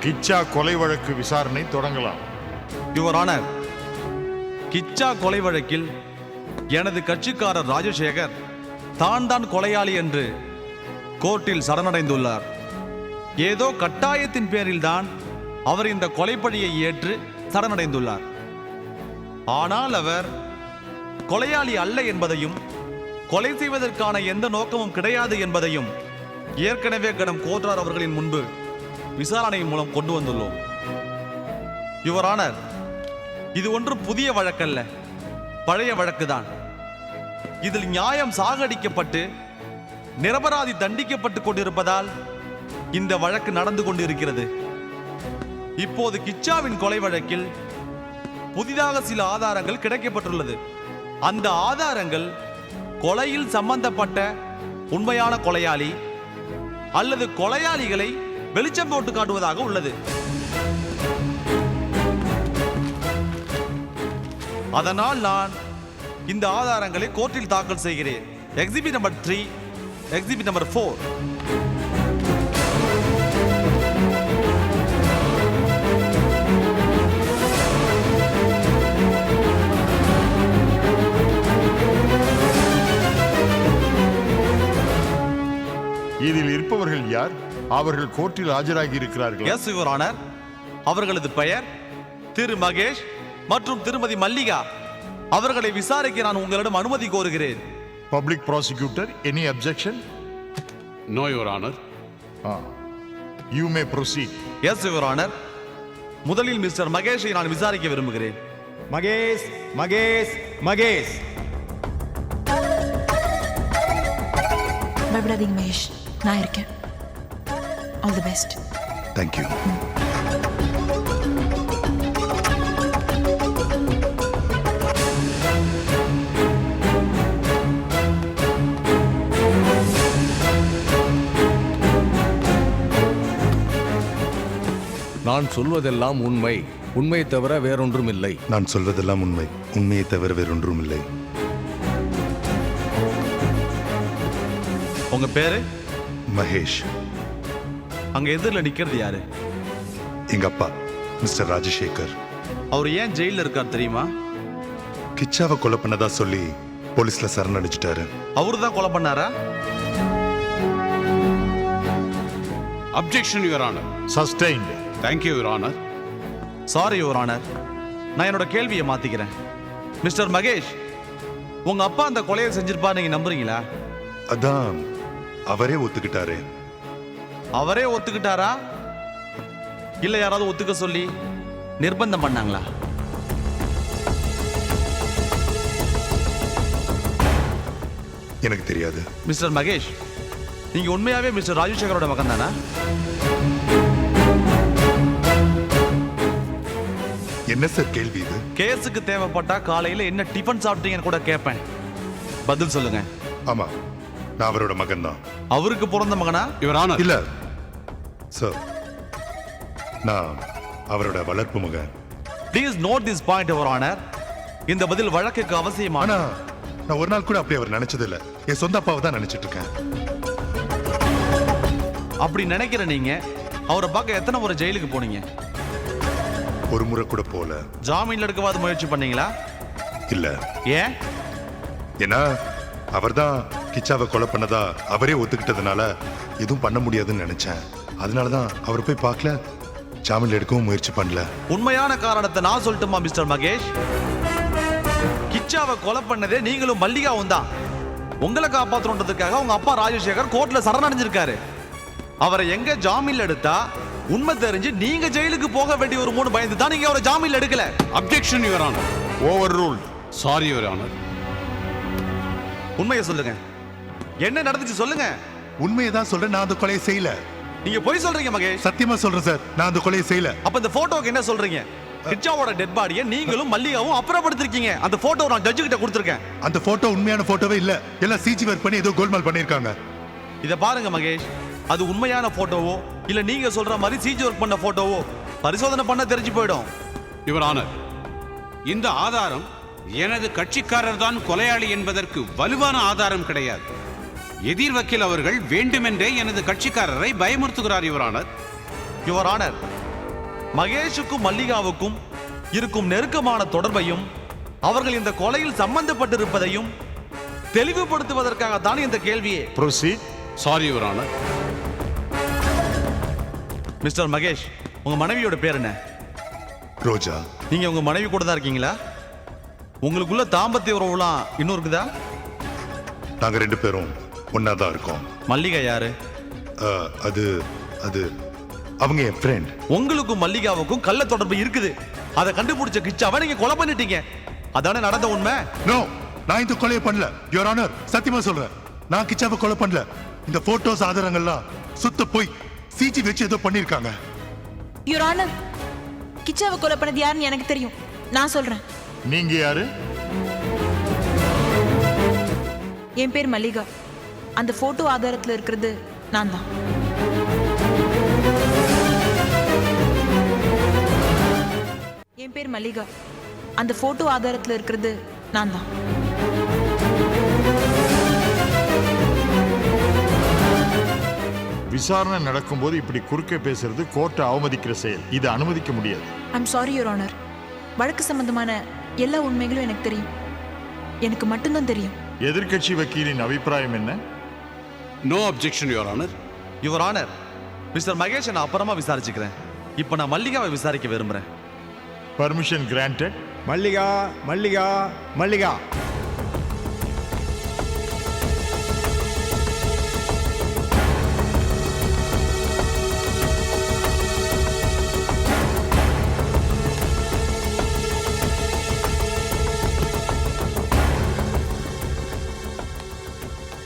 கிச்சா கொலை வழக்கு விசாரணை தொடங்கலாம். யுவர் ஆனர், கிச்சா கொலை வழக்கில் எனது கட்சிக்காரர் ராஜசேகர் தான் கொலையாளி என்று கோர்ட்டில் சரணடைந்துள்ளார். ஏதோ கட்டாயத்தின் பேரில் தான் அவர் இந்த கொலைப்பழியை ஏற்று சரணடைந்துள்ளார். ஆனால் அவர் கொலையாளி அல்ல என்பதையும் கொலை செய்வதற்கான எந்த நோக்கமும் கிடையாது என்பதையும் ஏற்கனவே கடம் கோத்ரார் அவர்களின் முன்பு விசாரணை மூலம் கொண்டு வந்துள்ளோம். யுவர் ஆனர், இது ஒன்று புதிய வழக்கல்ல, பழைய வழக்குதான். இதில் நியாயம் சாகடிக்கப்பட்டு நிரபராதி தண்டிக்கப்பட்டு கொண்டிருப்பதால் இந்த வழக்கு நடந்து கொண்டிருக்கிறது. இப்போது கிச்சாவின் கொலை வழக்கில் புதிதாக சில ஆதாரங்கள் கிடைக்கப்பட்டுள்ளது. அந்த ஆதாரங்கள் கொலையில் சம்பந்தப்பட்ட உண்மையான கொலையாளி அல்லது கொலையாளிகளை வெளிச்சம் போட்டு காட்டுவதாக உள்ளது. அதனால் நான் இந்த ஆதாரங்களை கோர்ட்டில் தாக்கல் செய்கிறேன். Exhibit number 3, exhibit number 4. இதில் இருப்பவர்கள் யார்? அவர்கள் கோர்ட்டில் ஆஜராகி இருக்கிறார்கள். Yes your honour. அவர்களது பெயர் திரு மகேஷ் மற்றும் திருமதி மல்லிகா. அவர்களை விசாரிக்க நான் உங்களிடம் அனுமதி கோருகிறேன். Public prosecutor, any objection? No your honour. You may proceed. Yes your honour. முதலில் மிஸ்டர் மகேஷை நான் விசாரிக்க விரும்புகிறேன். மகேஷ், மகேஷ், மகேஷ். பயப்படாதீங்க மகேஷ், நான் இருக்கேன். All the best. தேங்க்யூ. நான் சொல்வதெல்லாம் உண்மை, உண்மை தவிர வேறொன்றும் இல்லை. நான் சொல்வதெல்லாம் உண்மை, உண்மையை தவிர வேறொன்றும் இல்லை. உங்க பேரு? மகேஷ். அங்க எதிரில் நிக்கிறது யாரு? எங்க அப்பா மிஸ்டர் ராஜசேகர். அவர் ஏன் ஜெயில இருக்கார் தெரியுமா? கிச்சாவை கொலை பண்ணதா சொல்லி போலீஸ்ல சரணடைஞ்சிட்டாரு. அவரு தான் கொலை பண்ணாரா? Objection your honour. Sustained. Thank you your honour. Sorry your honour. நான் என்னோட கேள்வியை மாத்திக்கிறேன். மிஸ்டர் மகேஷ், உங்க அப்பா அந்த கொலையை செஞ்சிருப்பா நீங்க நம்புறீங்களா? அதான் அவரே ஒத்துக்கிட்டாரு. அவரே ஒத்துக்கிட்டாரா இல்ல யாராவது ஒத்துக்க சொல்லி நிர்பந்தம் பண்ணாங்களா? எனக்கு தெரியாது. மிஸ்டர் மகேஷ், நீங்க உண்மையாவே மிஸ்டர் ராஜசேகரோட மகன் தானா? என்ன சார் கேள்வி இது? கேஸுக்கு தேவைப்பட்டா காலையில என்ன டிஃபன் சாப்பிட்டீங்கன்னு கூட கேட்பேன். பதில் சொல்லுங்க. ஆமா, நான் அவரோட மகன் தான். அவருக்கு பிறந்த மகனா? Your honour. இல்ல சார், நான் அவரோட வளர்ப்பு மகன். Please note this point your honour. இந்த பதில் வழக்குக்கு அவசியமான. ஆனா நான் ஒரு நாள் கூட அப்படி அவர் நினைச்சது இல்ல. என் சொந்த அப்பாவை தான் நினைச்சிட்டு இருக்கேன். அப்படி நினைக்கிற நீங்க அவரை பார்க்க எத்தனை முறை ஜெயிலுக்கு போனீங்க? ஒரு முறை கூட போல. ஜாமீன்ல எடுக்கவாது முயற்சி பண்ணீங்களா? இல்ல. ஏன்? ஏன்னா அவர் தான் கிச்சாவை கொலை பண்ணதா அவரே ஒத்துக்கிட்டதுனால எதுவும் பண்ண முடியாதுன்னு நினைச்சேன். அதனாலதான் அவர் போய் பார்க்கல, ஜாமீன்ல எடுக்கவும் முயற்சி பண்ணல. உண்மையான காரணத்தை நான் சொல்லட்டுமா மிஸ்டர் மகேஷ்? கிச்சாவை கொலை பண்ணதே நீங்களும் மல்லிகாவும் தான். உங்களை காப்பாற்றணுன்றதுக்காக உங்க அப்பா ராஜசேகர் கோர்ட்ல சரணடைஞ்சிருக்காரு. அவரை எங்க ஜாமீன்ல எடுத்தா உண்மை தெரிஞ்சு நீங்க ஜெயிலுக்கு போக வேண்டிய ஒரு 3 பயந்து தான் நீங்க அவரை ஜாமீன்ல எடுக்கல. Objection your honour. Over rule. Sorry your honour. உண்மையை சொல்லுங்க. என்ன நடந்துச்சு சொல்லுங்க. உண்மையை தான் சொல்றேன், நான் அந்த கொலையை செய்யல. நீங்க போய் சொல்றீங்க மகேஷ். சத்தியமா சொல்றேன் சார், நான் அந்த கொலையை செய்யல. அப்ப இந்த போட்டோக்கு என்ன சொல்றீங்க? கிச்சாவோட டெட் பாடியை நீங்களும் மல்லிகாவும் அப்புறப்படுத்திருக்கீங்க. அந்த போட்டோ நான் ஜட்ஜு கிட்ட கொடுத்திருக்கேன். அந்த போட்டோ உண்மையான போட்டோவே இல்ல, எல்லாம் சிஜி ஒர்க் பண்ணி ஏதோ கோல்மால் பண்ணிருக்காங்க. இத பாருங்க மகேஷ், அது உண்மையான போட்டோவோ இல்ல நீங்க சொல்ற மாதிரி சிஜி ஒர்க் பண்ண போட்டோவோ பரிசோதனை பண்ண தெரிஞ்சு போயிடும். யுவர் ஆனர், இந்த ஆதாரம் எனது கட்சிக்காரர் தான் கொலையாளி என்பதற்கு வலுவான ஆதாரம் கிடையாது. எதிர் வக்கீல் அவர்கள் வேண்டுமென்றே எனது கட்சிக்காரரை பயமுறுத்துகிறார் யுவர் ஆனர். யுவர் ஆனர், மகேஷுக்கும் மல்லிகாவுக்கும் இருக்கும் நெருக்கமான தொடர்பையும் அவர்கள் இந்த கொலையில் சம்பந்தப்பட்டிருப்பதையும் தெளிவுபடுத்துவதற்காக தான் இந்த கேள்வியே. Proceed. Sorry your honour. Mister Mahesh, உங்க மனைவியோட பேர் என்ன? ரோஜா. நீங்க உங்க மனைவி கூட தான் இருக்கீங்களா? உங்களுக்குள்ள தாம்பத்திய உறவுலாம் இன்னும் இருக்குதா? நாங்க 2 பேரும் ஒன்னா தான் இருக்கோம். மல்லிகா யாரு? அது அது அவங்க என் ஃப்ரெண்ட். உங்களுக்கும் மல்லிகாவுக்கும் கள்ள தொடர்பு இருக்குது. அதை கண்டுபிடிச்ச கிச்சாவை நீங்க கொலை பண்ணிட்டீங்க. அதானே நடந்த உண்மை? நோ, நான் இந்த கொலையை பண்ணல யுவர் ஆனர். சத்தியமா சொல்றேன், நான் கிச்சாவை கொலை பண்ணல. இந்த போட்டோஸ் ஆதாரங்கள்லாம் சுத்த போய் சிஜி வச்சு ஏதோ பண்ணிருக்காங்க. யுவர் ஆனர், கிச்சாவை கொலை பண்ணது யாருன்னு எனக்கு தெரியும். நான் சொல்றேன். நீங்க யாரு? என் பேர் மல்லிகா. அந்த போட்டோ ஆதாரத்துல இருக்கிறது நான் தான். என் பேர் மல்லிகா. அந்த போட்டோ ஆதாரத்துல இருக்கிறது நான் தான். விசாரணை நடக்கும்போது இப்படி குறுக்கே பேசுறது கோர்ட்டை அவமதிக்கிற செயல். இதை அனுமதிக்க முடியாது. I'm sorry your honour. வழக்கு சம்பந்தமான எல்லா உண்மைகளும் எனக்கு தெரியும். எனக்கு மட்டும்தான் தெரியும். எதிர்க்கட்சி வக்கீலின் அபிப்பிராயம் என்ன? No objection your honour. Your honour, mister Mahesh நான் அப்புறமா விசாரிச்சுக்கிறேன். இப்போ நான் மல்லிகாவை விசாரிக்க விரும்புறேன். Permission granted. மல்லிகா மல்லிகா மல்லிகா.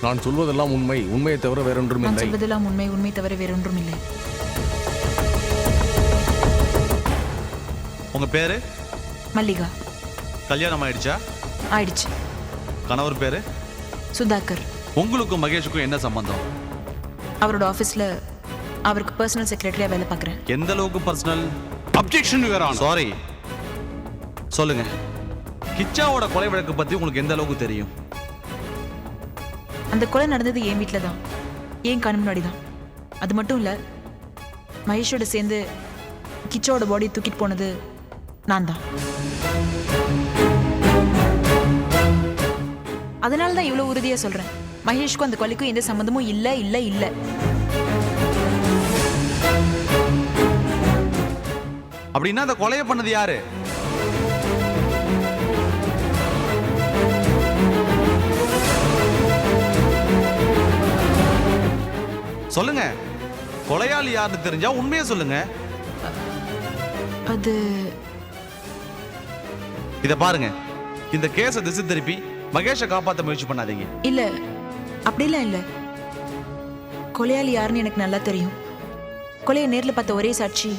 நான் சொல்வதெல்லாம் உண்மை, உண்மையை தவிர வேறொன்றும் நான் இல்லை. சொல்வதெல்லாம் உண்மை, உண்மை தவிர வேறொன்றும் இல்லை. உங்க பேரு? மல்லிகா. கல்யாணம் ஆயிடுச்சா? ஆயிடுச்சு. கணவர் பேரு? சுதாகர். உங்களுக்கும் மகேஷுக்கும் என்ன சம்பந்தம்? அவரோட ஆபீஸ்ல அவருக்கு பர்சனல் செக்ரட்டரியா வேலை பார்க்குறேன். எந்த அளவுக்கு personal? Objection your honour. Sorry, சொல்லுங்க. கிச்சாவோட கொலை வழக்கு பத்தி உங்களுக்கு எந்த அளவுக்கு தெரியும்? அந்த கொலை நடந்தது என் வீட்டில் தான், என் கண் முன்னாடி தான். அது மட்டும் இல்லை, மகேஷோட சேர்ந்து கிச்சாவோட பாடி தூக்கிட்டு போனது நான் தான். அதனால தான் இவ்வளோ உறுதியாக சொல்கிறேன், மகேஷ்க்கும் அந்த கொலைக்கும் எந்த சம்மந்தமும் இல்லை இல்லை இல்லை. அப்படின்னா அந்த கொலையை பண்ணது யாரு? சொல்லுங்க. கொலையாளி யாருன்னு தெரிஞ்சா உண்மையை சொல்லுங்க. அது இத பாருங்க, இந்த கேஸை திசை திருப்பி மகேஷை காப்பாற்ற முயற்சி பண்ணாதீங்க. இல்ல, அப்படிலாம் இல்ல. கொலையாளி யாருன்னு எனக்கு நல்லா தெரியும். கொலையை நேர்ல பார்த்த ஒரே சாட்சி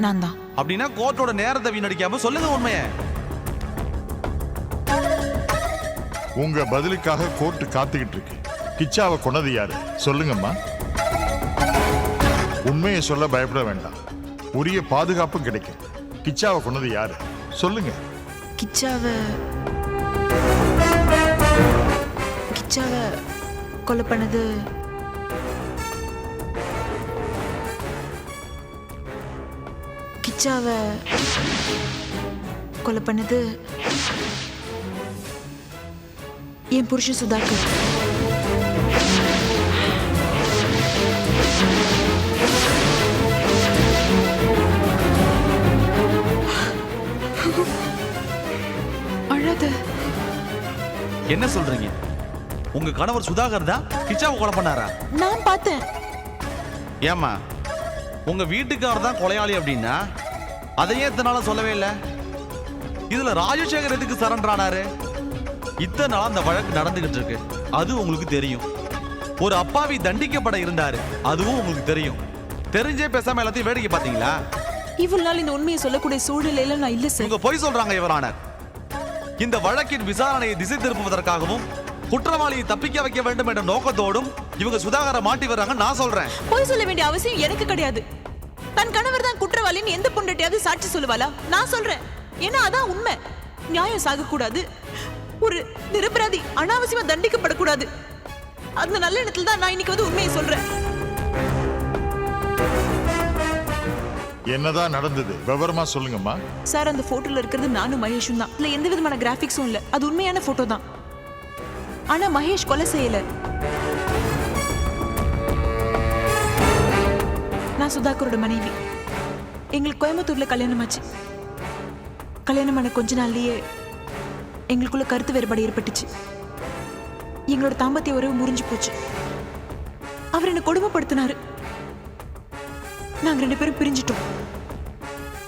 நான் தான். அப்படின்னா கோர்ட்டோட நேரத்தை வீணடிக்காம சொல்லுங்க உண்மையை. உங்க பதிலுக்காக கோர்ட் காத்துக்கிட்டு இருக்கு. கிச்சாவை கொன்னது யாரு சொல்லுங்கம்மா. உண்மையை சொல்ல பயப்பட வேண்டாம், உரிய பாதுகாப்பும் கிடைக்கும். கிச்சாவை கொன்னது யாரு சொல்லுங்க. கிச்சாவை கொலை பண்ணது கிச்சாவை கொலை பண்ணது என் புருஷன் சுதாகர். அழாத. என்ன சொல்றீங்க? உங்க கணவர் சுதாகர் தான் கிச்சாவை கொலை பண்ணாரா? நான் பார்த்தேன். ஏமா, உங்க வீட்டுக்காரர் தான் கொலையாளி அப்படின்னா அதையே இத்தனை சொல்லவே இல்லை. இதுல ராஜசேகர் எதுக்கு சரண்டர் ஆனாரு? இத்தனை நாள் அந்த வழக்கு நடந்துகிட்டு இருக்கு, அது உங்களுக்கு தெரியும். ஒரு அப்பாவி தண்டிக்கப்பட இருந்தாரு, அதுவும் உங்களுக்கு தெரியும். தெரிஞ்சே பேசாம எல்லாத்தையும் வேடிக்கை பாத்தீங்களா? இவ்வளவு நாள் இந்த உண்மையை சொல்லக்கூடிய சூழ்நிலையில நான் இல்ல சார். இவங்க பொய் சொல்றாங்க யுவர் ஆனர். இந்த வழக்கின் விசாரணையை திசை திருப்புவதற்காகவும் குற்றவாளியை தப்பிக்க வைக்க வேண்டும் என்ற நோக்கத்தோடும் இவங்க சுதாகரை மாட்டி வர்றாங்க. நான் சொல்றேன், பொய் சொல்ல வேண்டிய அவசியம் எனக்கு கிடையாது. தன் கணவர் தான் குற்றவாளின்னு எந்த பொண்டாட்டியாவது சாட்சி சொல்லுவாளா? நான் சொல்றேன், ஏன்னா அதான் உண்மை. நியாயம் சாகக்கூடாது, ஒரு நிரபராதி அனாவசியமா தண்டிக்கப்படக்கூடாது. அந்த நல்ல இடத்துல தான் நான் இன்னைக்கு வந்து உண்மையை சொல்றேன். என்னதான் நடந்தது விவரமா சொல்லுங்கம்மா. சார், அந்த போட்டோல இருக்கிறது நானும் மகேஷும் தான். இல்ல எந்த விதமான கிராபிக்ஸும் இல்ல. அது உண்மையான போட்டோ தான். ஆனா மகேஷ் கொலை செய்யல. நான் சுதாகரோட மனைவி. எங்களுக்கு கோயம்புத்தூர்ல கல்யாணம் ஆச்சு. கல்யாணமான கொஞ்ச நாள்லயே எங்களுக்குள்ள கருத்து வேறுபாடு ஏற்பட்டுச்சு. எங்களோட தாம்பத்திய உறவு முறிஞ்சு போச்சு. அவர் என்ன கொடுமைப்படுத்தினாரு. நாங்க 2 பேரும் பிரிஞ்சிட்டோம்.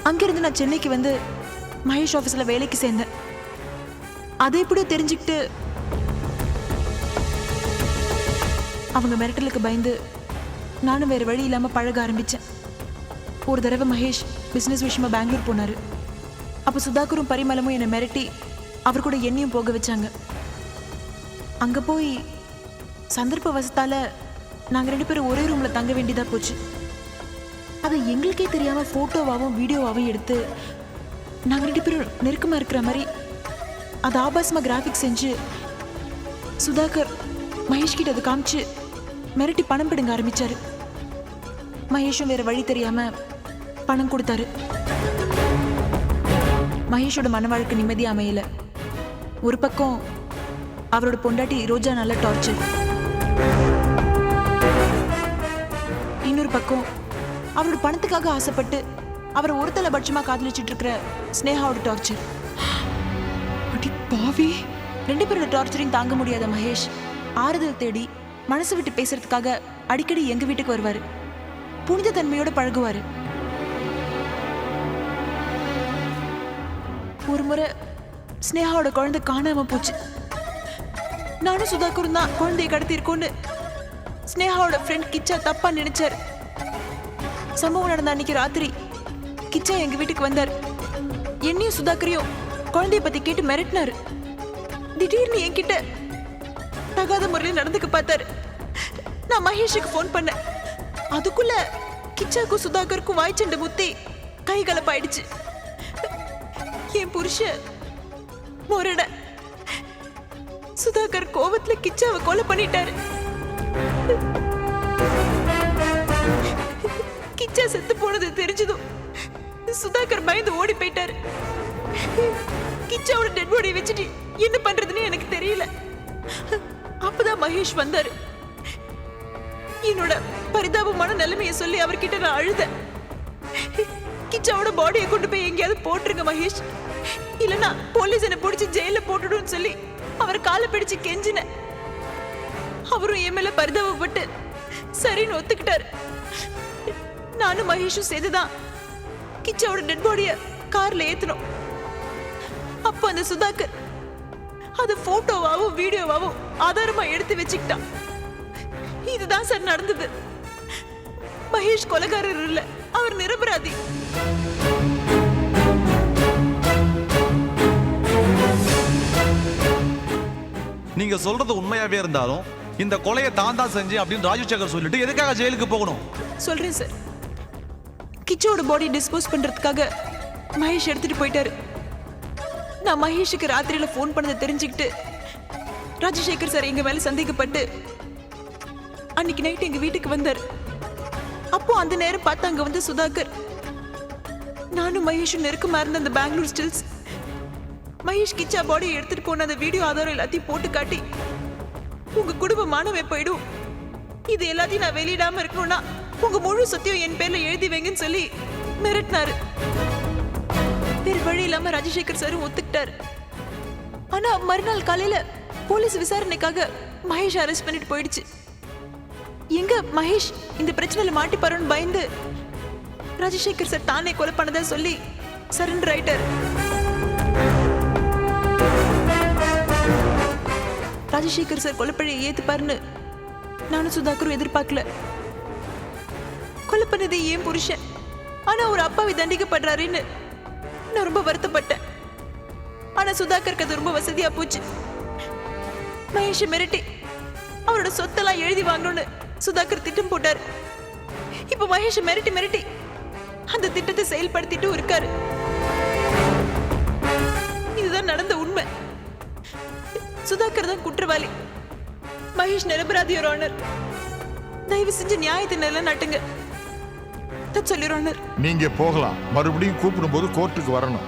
அங்கிருந்து நான் சென்னைக்கு வந்து மகேஷ் ஆபீஸ்ல வேலைக்கு சேர்ந்தேன். அதை எப்படியோ தெரிஞ்சுக்கிட்டு அவங்க மிரட்டலுக்கு பயந்து நானும் வேற வழி இல்லாம பழக ஆரம்பிச்சேன். ஒரு தடவை மகேஷ் பிசினஸ் விஷயமா பெங்களூர் போனாரு. அப்ப சுதாகரும் பரிமளமும் என்னை மிரட்டி அவர் கூட என்னையும் போக வச்சாங்க. அங்க போய் சந்தர்ப்ப வசத்தால நாங்க 2 பேரும் ஒரே ரூம்ல தங்க வேண்டியதா போச்சு. அதை எங்களுக்கே தெரியாம போட்டோவாவும் வீடியோவாவும் எடுத்து நாங்க 2 பேரும் நெருக்கமா இருக்கிற மாதிரி அது ஆபாசமா கிராஃபிக்ஸ் செஞ்சு சுதாகர் மகேஷ் கிட்ட அதை காமிச்சு மிரட்டி பணம் பிடுங்க ஆரம்பிச்சாரு. மகேஷும் வேற வழி தெரியாம பணம் கொடுத்தாரு. மகேஷோட மன வாழ்க்கை நிம்மதி அமையல. ஒரு பக்கம் அவரோட பொண்டாட்டி ரோஜா நல்ல டார்ச்சர், இன்னொரு பக்கம் அவரோட பணத்துக்காக ஆசைப்பட்டு அவரை ஒரு தலைபட்சமா காதலிச்சிட்டு இருக்கிற ஸ்னேகாவோட டார்ச்சர். அடி பாவி! 2 பேரோட டார்ச்சரையும் தாங்க முடியாத மகேஷ் ஆறுதல் தேடி மனசு விட்டு பேசுறதுக்காக அடிக்கடி எங்க வீட்டுக்கு வருவாரு. புனித தன்மையோட பழகுவாரு. ஒரு முறை ஸ்னேகாவோட குழந்தை காணாம போச்சு. நானும் சுதாகரும் தான் குழந்தைய கடத்திருக்கோன்னு ஸ்னேகாவோட ஃப்ரெண்ட் கிச்சா தப்பா நினைச்சாரு. சம்பவம் நடந்த அன்னைக்கு ராத்திரி கிச்சா எங்க வீட்டுக்கு வந்தார். என்னையும் சுதாகரையும் குழந்தைய பத்தி கேட்டு மிரட்டினாரு. திடீர்னு என்கிட்ட தகாத முறையில் நடந்துக்க பார்த்தாரு. நான் மகேஷுக்கு போன் பண்ணேன். அதுக்குள்ள கிச்சாக்கும் சுதாகருக்கும் வாய்ச்சண்டை முத்தி கை கலப்பாயிடுச்சு. என் புருஷன் முரட சுதாகர் கோவத்துல கிச்சாவை கொலை பண்ணிட்டாரு. கிச்சா செத்து போனது தெரிஞ்சதும் சுதாகர் பயந்து ஓடி போயிட்டாரு. கிச்சாவோட டெட் பாடியை வச்சுட்டு என்ன பண்றதுன்னு எனக்கு தெரியல. அப்பதான் மகேஷ் வந்தாரு. என்னோட பரிதாபமான நிலைமையை சொல்லி அவர்கிட்ட நான் அழுதேன். கிச்சாவோட பாடியை கொண்டு போய் எங்கேயாவது போட்டுருங்க மகேஷ், இல்லனா போலீஸ் என்ன பிடிச்சி ஜெயில போட்டுடுன்னு சொல்லி அவர் காலை பிடிச்சு கெஞ்சின. அவரும் என் மேல பரிதாபப்பட்டு சரின்னு ஒத்துக்கிட்டாரு. நானும் மகேஷும் சேர்ந்துதான் கிச்சாவோட டெட் பாடிய கார்ல ஏத்தணும். அப்ப அந்த சுதாகர் அது போட்டோவாவும் வீடியோவாவும் ஆதாரமா எடுத்து வச்சுக்கிட்டான். இதுதான் சார் நடந்தது. மகேஷ் கொலைகாரர் இல்ல, அவர் நிரபராதி. நீங்க சொல்றது உண்மையாவே இருந்தாலும் இந்த கொலையை தான் செஞ்சு அப்படின்னு ராஜசேகர் சொல்லிட்டு எதுக்காக ஜெயிலுக்கு போகணும்? சொல்றேன் சார். கிச்சோட பாடி டிஸ்போஸ் பண்றதுக்காக மகேஷ் எடுத்துட்டு போயிட்டாரு. நான் மகேஷுக்கு ராத்திரியில போன் பண்ணதை தெரிஞ்சுக்கிட்டு ராஜசேகர் சார் எங்க மேல சந்தேகப்பட்டு அன்னைக்கு நைட் எங்க வீட்டுக்கு வந்தார். அப்போ அந்த நேரம் பார்த்து அங்க வந்து சுதாகர் நானும் மகேஷும் நெருக்கமா இருந்த அந்த பெங்களூர் ஸ்டில்ஸ், மகேஷ் கிச்சா பாடியை எடுத்துட்டு போன அந்த வீடியோ ஆதாரம் எல்லாத்தையும் போட்டு காட்டி உங்க குடும்பம் மானமே போயிடும், இது எல்லாத்தையும் நான் வெளியிடாம இருக்கணும்னா உங்க முழு சொத்தையும் என் பேர்ல எழுதி வைங்கன்னு சொல்லி மிரட்டினாரு. வேற வழி இல்லாம ராஜசேகர் சாரும் ஒத்துக்கிட்டாரு. ஆனா மறுநாள் காலையில போலீஸ் விசாரணைக்காக மகேஷ் அரெஸ்ட் பண்ணிட்டு போயிடுச்சு. எங்க மகேஷ் இந்த பிரச்சனையில மாட்டிப்பாருன்னு பயந்து ராஜசேகர் சார் தானே கொலை பண்ணதா சொல்லி சரண்டர் ஆயிட்டாரு. ராஜசேகர் சார் கொலைப்பழியை ஏத்துப்பாருன்னு நானும் சுதாகரும் எதிர்பார்க்கல. கொலை பண்ணது ஏன் புருஷன், ஆனா ஒரு அப்பாவி தண்டிக்கப்படுறாருன்னு நான் ரொம்ப வருத்தப்பட்டேன். ஆனா சுதாகருக்கு அது ரொம்ப வசதியா போச்சு. மகேஷை மிரட்டி அவரோட சொத்தெல்லாம் எழுதி வாங்கணும்னு சுதாகர் திட்டம் போட்டாரு. இப்ப மகேஷை மிரட்டி மிரட்டி அந்த திட்டத்தை செயல்படுத்திட்டு இருக்காரு. இதுதான் நடந்த உண்மை. சுதாகர் தான் குற்றவாளி, மகேஷ் நிரபராதி. யுவர் ஆனர், தயவு செஞ்சு நியாயத்தை நிலைநாட்டுங்க. சொல்லி யுவர் ஆனர். நீங்க போகலாம். மறுபடியும் கூப்பிடும் போது கோர்ட்டுக்கு வரணும்.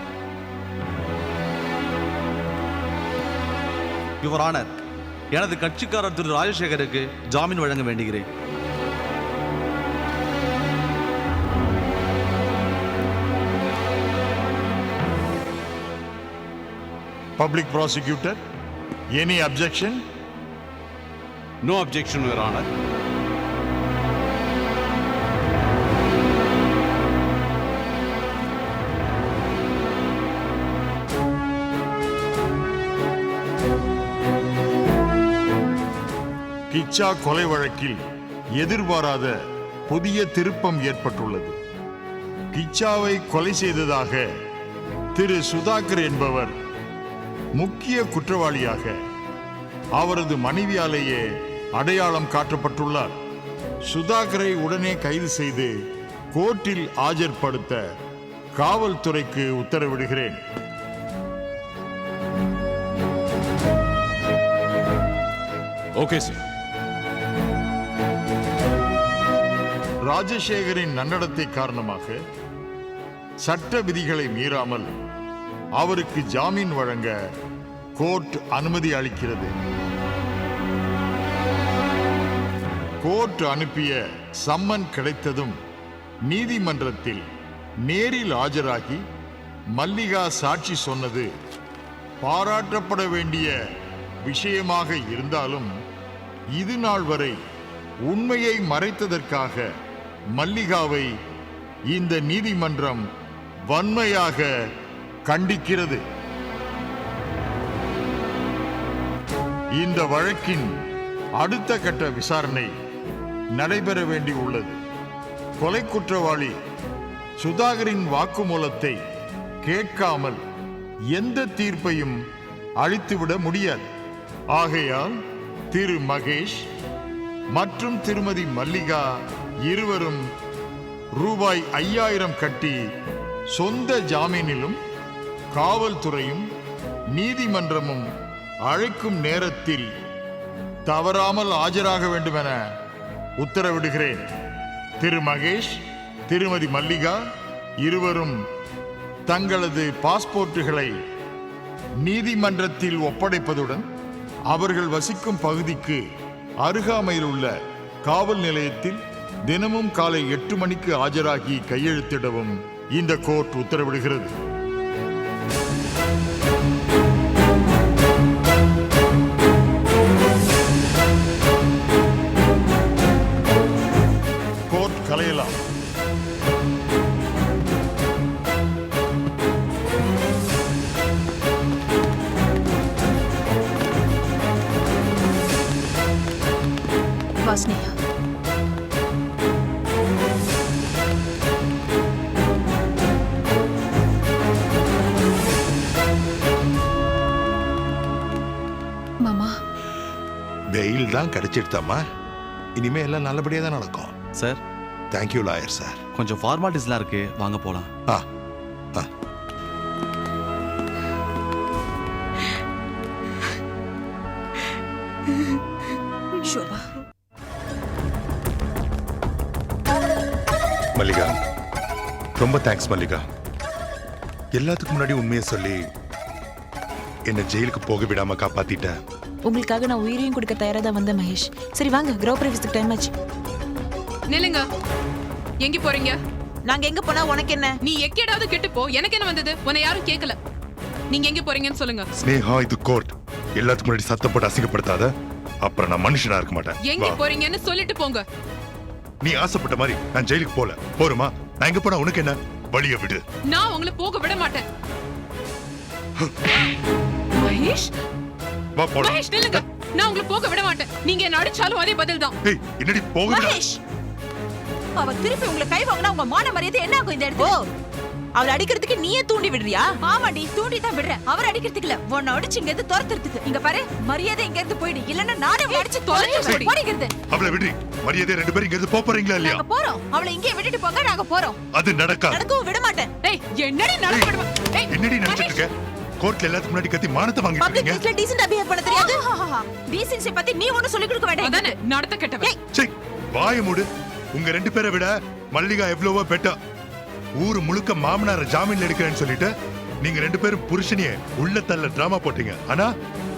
யுவர் ஆனர், எனது கட்சிக்காரர் திரு ராஜசேகருக்கு ஜாமீன் வழங்க வேண்டுகிறேன். Public prosecutor, any objection? No objection, Your Honor. Kichcha கொலை வழக்கில் எதிர்பாராத புதிய திருப்பம் ஏற்பட்டுள்ளது. கிச்சாவை கொலை செய்ததாக திரு சுதாகர் என்பவர் முக்கிய குற்றவாளியாக அவரது மனைவியாலேயே அடையாளம் காட்டப்பட்டுள்ளார். சுதாகரை உடனே கைது செய்து கோர்ட்டில் ஆஜர்படுத்த காவல்துறைக்கு உத்தரவிடுகிறேன். Okay sir. ராஜசேகரின் நன்னடத்தை காரணமாக சட்ட விதிகளை மீறாமல் அவருக்கு ஜாமீன் வழங்க கோர்ட் அனுமதி அளிக்கிறது. கோர்ட் அனுப்பிய சம்மன் கிடைத்ததும் நீதிமன்றத்தில் நேரில் ஆஜராகி மல்லிகா சாட்சி சொன்னது பாராட்டப்பட வேண்டிய விஷயமாக இருந்தாலும் இது நாள் வரை உண்மையை மறைத்ததற்காக மல்லிகாவை இந்த நீதிமன்றம் வன்மையாக கண்டிக்கிறது. இந்த வழக்கின் அடுத்த கட்ட விசாரணை நடைபெற வேண்டியுள்ளது. கொலை குற்றவாளி சுதாகரின் வாக்குமூலத்தை கேட்காமல் எந்த தீர்ப்பையும் அளித்துவிட முடியாது. ஆகையால் திரு மகேஷ் மற்றும் திருமதி மல்லிகா இருவரும் ரூபாய் 5000 கட்டி சொந்த ஜாமீனிலும் காவல்துறையும் நீதிமன்றமும் அழைக்கும் நேரத்தில் தவறாமல் ஆஜராக வேண்டும் என உத்தரவிடுகிறேன். திரு மகேஷ், திருமதி மல்லிகா இருவரும் தங்களது பாஸ்போர்ட்டுகளை நீதிமன்றத்தில் ஒப்படைப்பதுடன் அவர்கள் வசிக்கும் பகுதிக்கு அருகாமையில் உள்ள காவல் நிலையத்தில் தினமும் காலை 8 மணிக்கு ஆஜராகி கையெழுத்திடவும் இந்த கோர்ட் உத்தரவிடுகிறது. கோர்ட் கலையலாம். வாஸ்னியா, மாமா வெயில் தான் கிடைச்சிடுதாம்மா. இனிமே எல்லாம் நல்லபடியா தான் நடக்கும். Sir thank you lawyer sir. கொஞ்சம் ஃபார்மாலிட்டிஸ்லாம் இருக்கு, வாங்க போலாம். ஷோபா, மல்லிகா, ரொம்ப தேங்க்ஸ் மல்லிகா. எல்லாத்துக்கும் முன்னாடி உண்மையை சொல்லி என்ன ஜெயிலுக்கு போக விடாம காப்பாத்திட்ட. உங்களுக்காக நான் உயிரையும் கொடுக்க தயாரா தான் வந்தேன் மகேஷ். சரி வாங்க, கிரௌபரேஷத்துக்கு டைம் ஆச்சு. நில்லுங்க. எங்க போறீங்க? நாங்க எங்க போனா உனக்கு என்ன? நீ எக்கேடாவது கெட்டு போ, எனக்கு என்ன வந்தது? உன்னை யாரும் கேட்கல. நீங்க எங்க போறீங்கன்னு சொல்லுங்க. ஸ்னேகா, இது கோர்ட். எல்லாத்துக்கும் முன்னாடி சத்தம் போட்டு அசிங்கப்படுத்தாத, அப்புறம் நான் மனுஷனா இருக்க மாட்டேன். எங்க போறீங்கன்னு சொல்லிட்டு போங்க. நீ ஆசைப்பட்ட மாதிரி நான் ஜெயிலுக்கு போல போருமா? நான் எங்க போனா உனக்கு என்ன? வழிய விடு. நான் உங்களை போக விட மாட்டேன். மகேஷ், வா போலாம். மகேஷ் நில்லுங்க. நான் உங்களை போக விட மாட்டேன். நீங்க என்ன அடிச்சாலும் அதே பதில் தான். ஏய், என்னடி போகுது? மகேஷ், அவ திருப்பி உங்களை கை வாங்கினா உங்க மான மரியாதை என்ன ஆகும் இந்த இடத்துல? அவளை அடிக்கிறதுக்கு நீயே தூண்டி விடுறியா? ஆமாடி, தூண்டி தான் விடுறேன். அவர் அடிக்கிறதுக்கு இல்ல, உன்னை அடிச்சு இங்க இருந்து துரத்துறதுக்கு. இங்க பாரு, மரியாதை இங்க இருந்து போயிடு, இல்லன்னா நானே அடிச்சு துரத்துறேன். போடிக்கிறது. அவளை விடு. மரியாதை ரெண்டு பேரும் இங்க இருந்து போறீங்களா இல்லையா? நாங்க போறோம். அவளை இங்கே விட்டுட்டு போங்க, நாங்க போறோம். அது நடக்காது. நடக்கவும் விட மாட்டேன். ஏய், என்னடி நடக்க விட மாட்டேன்? ஏய், என்னடி நினைச்சிட்டு இருக்க? கோர்ட்ல எல்லாத்துக்கும் முன்னாடி கத்தி மானத்தை வாங்கிட்டு பப்ளிக் இருக்கீங்க. பிளேஸ்ல டீசன்ட் பிஹேவ் பண்ண தெரியாது. டீசன்சி பத்தி நீ ஒண்ணு சொல்லி கொடுக்க வேண்டாம். அதானே நடத்த கெட்டவன். சீ, வாயை மூடு. உங்க ரெண்டு பேரை விட மல்லிகா எவ்வளவோ பெட்டர். ஊரு முழுக்க மாமனார ஜாமீன்ல எடுக்கிறேன்னு சொல்லிட்டு நீங்க ரெண்டு பேரும் புருஷனிய உள்ள தள்ள டிராமா போட்டீங்க. ஆனா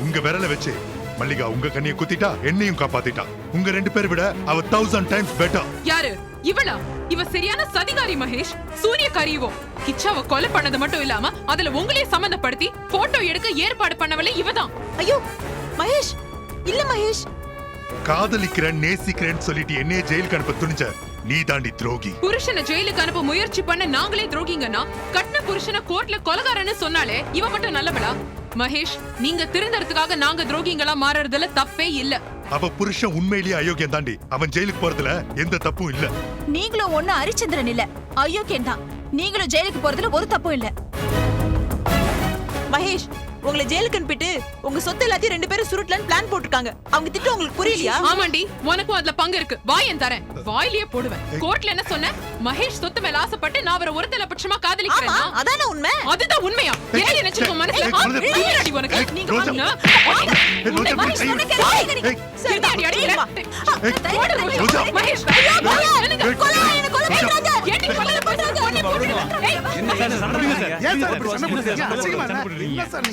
உங்க விரல வச்சு மல்லிகா உங்க கண்ணிய குத்திட்டா, என்னையும் காப்பாத்திட்டா. உங்க ரெண்டு பேரை விட அவ 1000 டைம்ஸ் பெட்டர். யாரு இவளா? இவ சரியான சதிகாரி மகேஷ், சூரியகாரி. இவோ கிச்சாவை கொலை பண்ணது மட்டும் இல்லாம அதுல உங்களையே சம்பந்தப்படுத்தி போட்டோ எடுக்க ஏற்பாடு பண்ணவளே இவதான். ஐயோ மகேஷ், இல்ல மகேஷ். காதலிக்கிறேன் நேசிக்கிறேன்னு சொல்லிட்டு என்னைய ஜெயிலுக்கு அனுப்ப துணிச்ச நீ தாண்டி துரோகி. புருஷனை ஜெயிலுக்கு அனுப்ப முயற்சி பண்ண நாங்களே துரோகிங்கன்னா, கட்டின புருஷனை கோர்ட்ல கொலைகாரன்னு சொன்னாலே இவ மட்டும் நல்லவளா? மகேஷ், நீங்க திருந்தறதுக்காக நாங்க துரோகிங்களா மாறறதுல தப்பே இல்ல. அவ புருஷன் உண்மையிலேயே அயோக்கியம் தாண்டி. அவன் ஜெயிலுக்கு போறதுல எந்த தப்பும் இல்ல. நீங்களும் ஒண்ணு ஹரிச்சந்திரன் இல்ல, அயோக்கியம் தான். நீங்களும் ஜெயிலுக்கு போறதுல ஒரு தப்பும் இல்ல. மகேஷ், உங்களை ஜெயிலுக்கு அனுப்பிட்டு உங்க சொத்து எல்லாத்தையும் 2 பேரும் சுருட்டலன்னு பிளான் போட்டுருக்காங்க. அவங்க திட்டம் உங்களுக்கு புரியலையா? ஆமாண்டி, உனக்கும் அதுல பங்கு இருக்கு. வாயன் தரேன், வாயிலேயே போடுவேன். கோர்ட்ல என்ன சொன்ன? மகேஷ் சொத்து மேல ஆசைப்பட்டு நான் அவரை ஒருத்தல பட்சமா காதலிக்கிறேன். ஆமா, அதானே உண்மை. அதுதான் உண்மையா? என்ன நினைச்சுக்கோ மனசுல? நீராடி உனக்கு. நீங்க வாங்க. மகேஷ் உனக்கு சரியாடி அடிக்கிறேன். மகேஷ் எனக்கு கொலை பண்றாங்க. ஏண்டி கொலை பண்றாங்க? உன்னை போடுறேன்.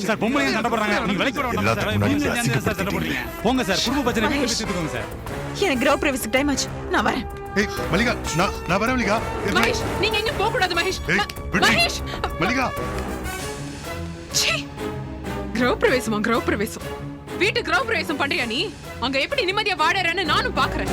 சார் பொம்பளைங்க சண்டை போடுறாங்க. நீங்க விலைக்கு வர வேண்டாம் சார். நீங்க சண்டை போடுறீங்க. போங்க சார், குடும்ப பிரச்சனை பேசிட்டுக்கோங்க சார். எனக்கு கிரௌ பிரைவசிக்கு டைம் ஆச்சு. நான் வரேன். ஏய் மல்லிகா, நான் வரேன் மல்லிகா. மகேஷ் நீங்க எங்க போக கூடாது மகேஷ். மகேஷ் மல்லிகா, கிரௌ பிரவேசம் வீட்டு கிரௌ பிரவேசம் பண்றியா நீ? அங்க எப்படி நிம்மதியா வாழறேன்னு நானும் பாக்குறேன்.